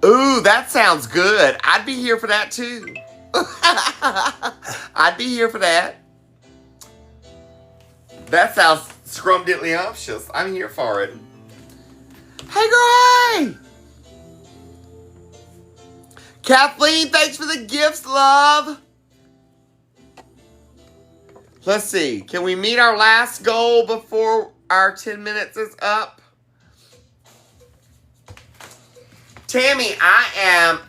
Ooh, that sounds good. I'd be here for that too. I'd be here for that. That sounds scrumdiddlyumptious. I'm here for it. Hey, girl, hey! Kathleen, thanks for the gifts, love. Let's see. Can we meet our last goal before our 10 minutes is up? Tammy, I am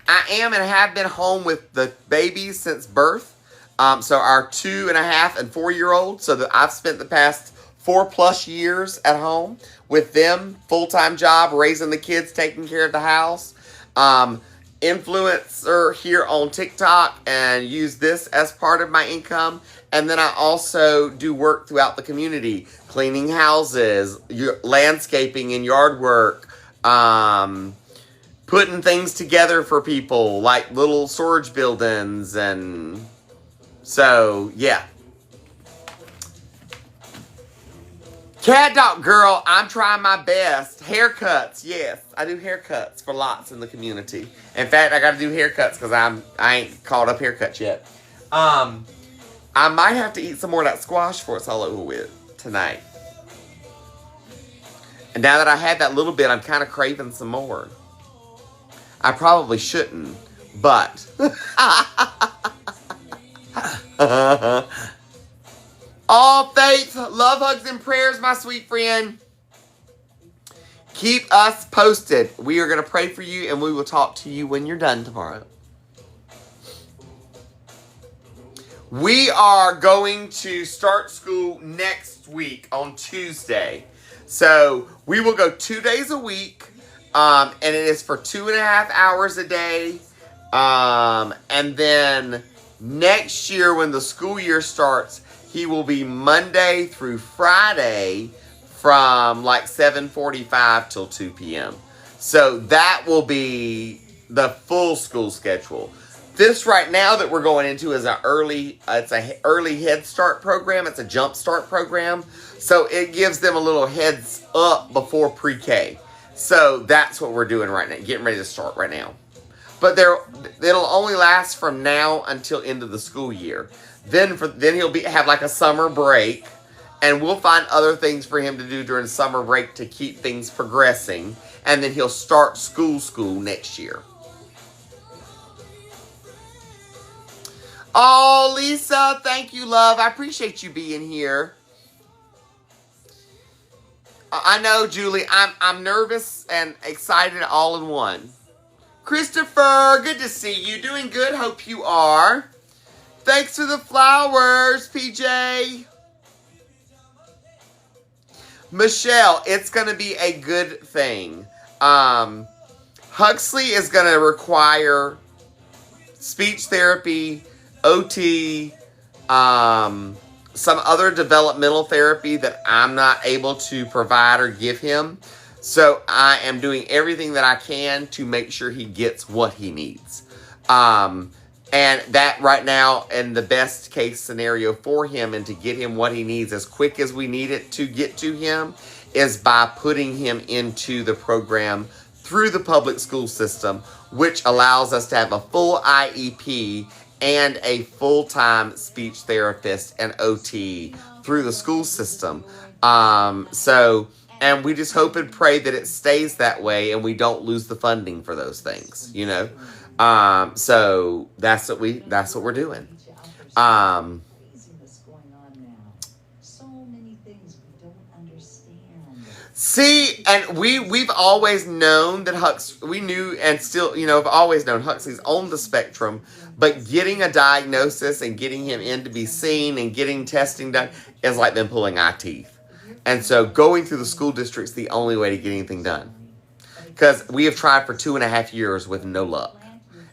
and have been home with the babies since birth. So our 2.5 and 4-year-old. So that I've spent the past 4+ years at home with them, full-time job, raising the kids, taking care of the house. Influencer here on TikTok and use this as part of my income. And then I also do work throughout the community, cleaning houses, landscaping and yard work, putting things together for people, like little storage buildings. And so, yeah. Cat dog girl, I'm trying my best. Haircuts, yes. I do haircuts for lots in the community. In fact, I got to do haircuts because I ain't called up haircuts yet. I might have to eat some more of that squash before it's all over with tonight. And now that I had that little bit, I'm kind of craving some more. I probably shouldn't, but. All faith, love, hugs, and prayers, my sweet friend. Keep us posted. We are going to pray for you, and we will talk to you when you're done tomorrow. We are going to start school next week on Tuesday. So we will go 2 days a week, and it is for 2.5 hours a day. And then next year when the school year starts, he will be Monday through Friday from like 7:45 till 2 p.m. So that will be the full school schedule. This right now that we're going into is it's a early Head Start program. It's a Jump Start program. So it gives them a little heads up before pre-K. So that's what we're doing right now, getting ready to start right now. But it'll only last from now until end of the school year. Then he'll have like a summer break, and we'll find other things for him to do during summer break to keep things progressing. And then he'll start school next year. Oh, Lisa, thank you, love. I appreciate you being here. I know, Julie. I'm nervous and excited all in one. Christopher, good to see you. Doing good. Hope you are. Thanks for the flowers, PJ. Michelle, it's going to be a good thing. Huxley is going to require speech therapy, OT, some other developmental therapy that I'm not able to provide or give him. So I am doing everything that I can to make sure he gets what he needs. And that right now, in the best case scenario for him and to get him what he needs as quick as we need it to get to him, is by putting him into the program through the public school system, which allows us to have a full IEP and a full-time speech therapist and OT through the school system. And we just hope and pray that it stays that way and we don't lose the funding for those things, you know? So that's what we're doing. See, and we've always known that we knew and still, have always known Huxley's on the spectrum, but getting a diagnosis and getting him in to be seen and getting testing done is like them pulling eye teeth. And so going through the school district's the only way to get anything done. Because we have tried for 2.5 years with no luck.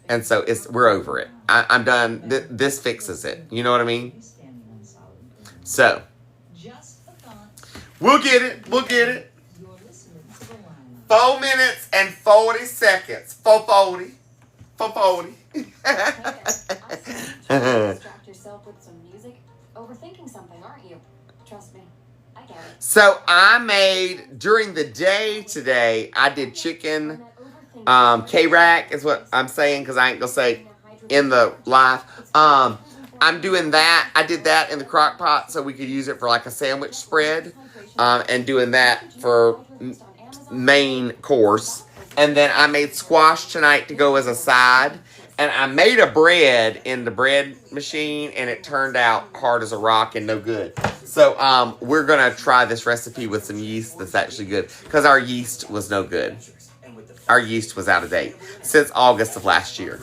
And so we're over it. I'm done. This fixes it. You know what I mean? So, we'll get it. 4 minutes and 40 seconds. 440. 440. Distract yourself with some music. Overthinking something, aren't you? Trust me. I get it. So I made, during the day today, I did chicken, K-Rack is what I'm saying, because I ain't going to say in the live. I'm doing that. I did that in the crock pot so we could use it for like a sandwich spread, and doing that for main course. And then I made squash tonight to go as a side. And I made a bread in the bread machine, and it turned out hard as a rock and no good. So we're going to try this recipe with some yeast that's actually good, because our yeast was no good. our yeast was out of date since August of last year.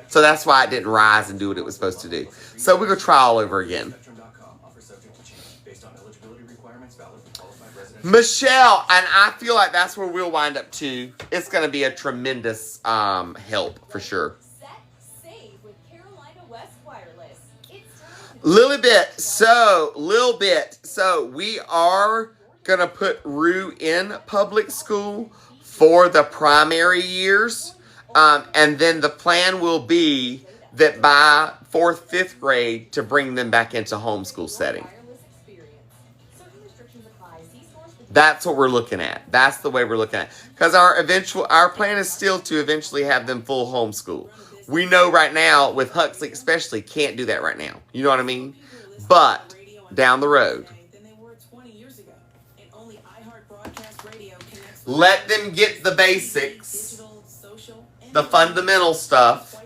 So that's why it didn't rise and do what it was supposed to do. So we're going to try all over again. Michelle, and I feel like that's where we'll wind up too. It's going to be a tremendous help for sure. Little bit. So we are going to put Rue in public school for the primary years. And then the plan will be that by 4th, 5th grade to bring them back into homeschool setting. That's what we're looking at. That's the way we're looking at it. Because our plan is still to eventually have them full homeschool. We know right now, with Huxley especially, can't do that right now. You know what I mean? But down the road. Let them get the basics, the fundamental stuff,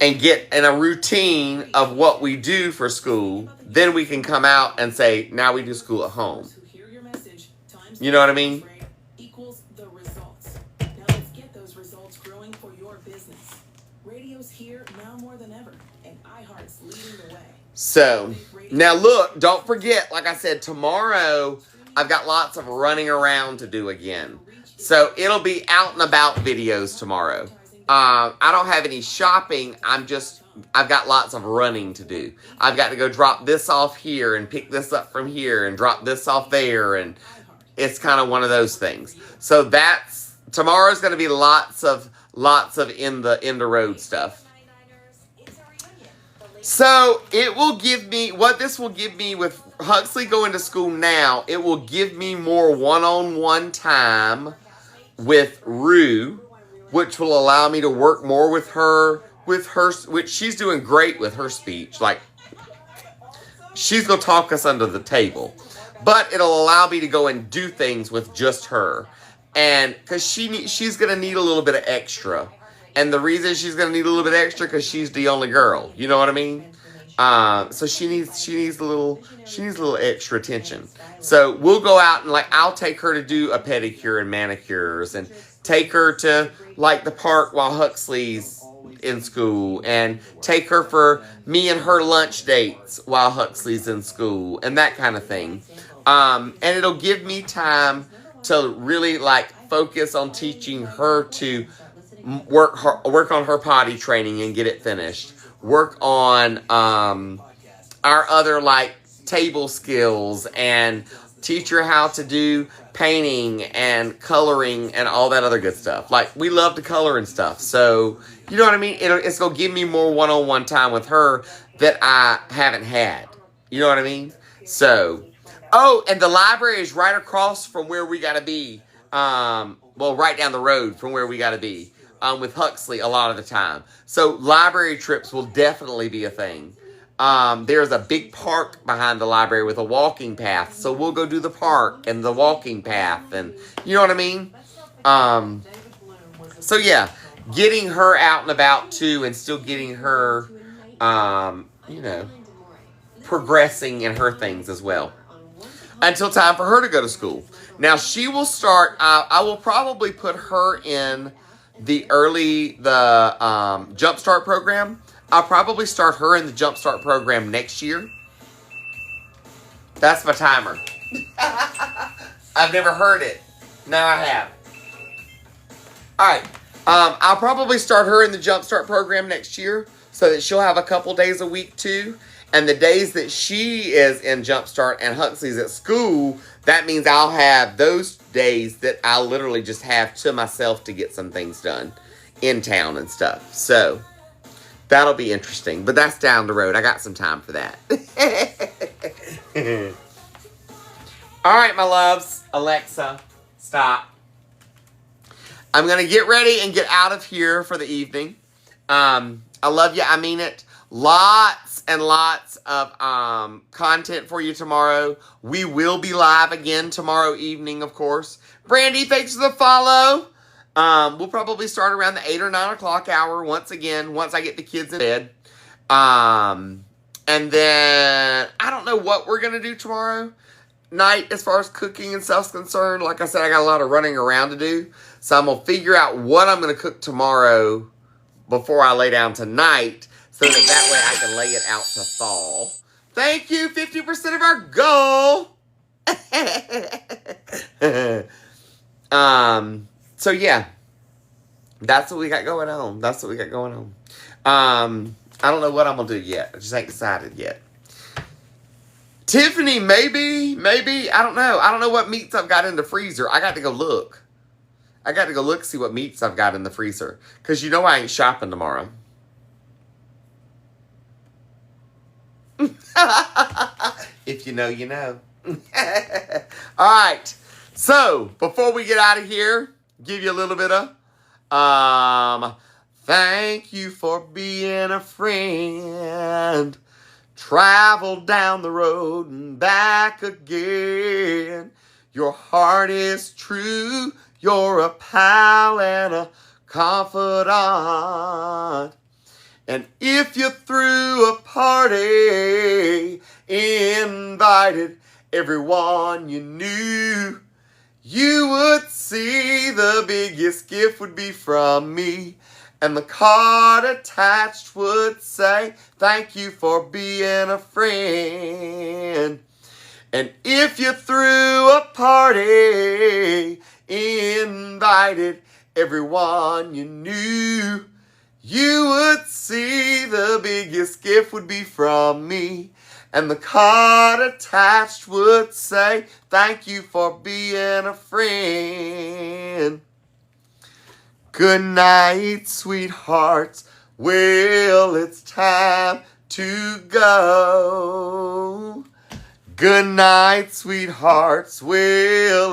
and get in a routine of what we do for school. Then we can come out and say, now we do school at home. You know what I mean? Equals the results. Now let's get those results growing for your business. Radio's here now more than ever, and iHeart's leading the way. So, now look, don't forget, like I said, tomorrow I've got lots of running around to do again. So, it'll be out and about videos tomorrow. I don't have any shopping. I've got lots of running to do. I've got to go drop this off here and pick this up from here and drop this off there, and it's kind of one of those things. So tomorrow's going to be lots of in the road stuff. So it will give me, what this will give me with Huxley going to school now, it will give me more one-on-one time with Rue, which will allow me to work more with her, which she's doing great with her speech. Like, she's going to talk us under the table. But it'll allow me to go and do things with just her. And because she's going to need a little bit of extra. And the reason she's going to need a little bit extra because she's the only girl. You know what I mean? So she needs a little extra attention. So we'll go out and I'll take her to do a pedicure and manicures and take her to the park while Huxley's in school, and take her for me and her lunch dates while Huxley's in school, and that kind of thing. And it'll give me time to really focus on teaching her to work on her potty training and get it finished. Work on our other table skills, and teach her how to do painting and coloring and all that other good stuff. We love to color and stuff. So, you know what I mean? It's going to give me more one-on-one time with her that I haven't had. You know what I mean? So, and the library is right across from where we got to be. Right down the road from where we got to be. With Huxley a lot of the time. So, library trips will definitely be a thing. There's a big park behind the library with a walking path. So we'll go do the park and the walking path. And you know what I mean? So yeah, getting her out and about too, and still getting her, progressing in her things as well. Until time for her to go to school. Now she will start, I will probably put her in the Jumpstart program. I'll probably start her in the Jumpstart program next year. That's my timer. I've never heard it. Now I have. Alright. I'll probably start her in the Jumpstart program next year so that she'll have a couple days a week too. And the days that she is in Jumpstart and Huxley's at school, that means I'll have those days that I'll literally just have to myself to get some things done in town and stuff. So that'll be interesting, but that's down the road. I got some time for that. All right, my loves. Alexa, stop. I'm going to get ready and get out of here for the evening. I love you. I mean it. Lots and lots of content for you tomorrow. We will be live again tomorrow evening, of course. Brandy, thanks for the follow. We'll probably start around the 8 or 9 o'clock hour once I get the kids in bed. And then I don't know what we're going to do tomorrow. night as far as cooking and stuff's concerned. Like I said, I got a lot of running around to do. So I'm going to figure out what I'm going to cook tomorrow before I lay down tonight, so that way I can lay it out to thaw. Thank you, 50% of our goal. So yeah, that's what we got going on. I don't know what I'm gonna do yet. I just ain't decided yet. Tiffany, maybe, I don't know. I don't know what meats I've got in the freezer. I got to go look. See what meats I've got in the freezer. Because you know I ain't shopping tomorrow. If you know, you know. All right. So, before we get out of here, give you a little bit of, thank you for being a friend. Travel down the road and back again. Your heart is true. You're a pal and a confidant. And if you threw a party, invited everyone you knew, you would see the biggest gift would be from me. And the card attached would say, thank you for being a friend. And if you threw a party, invited everyone you knew, you would see the biggest gift would be from me. And the card attached would say, thank you for being a friend. Good night, sweethearts. Well, it's time to go. Good night, sweethearts. Well,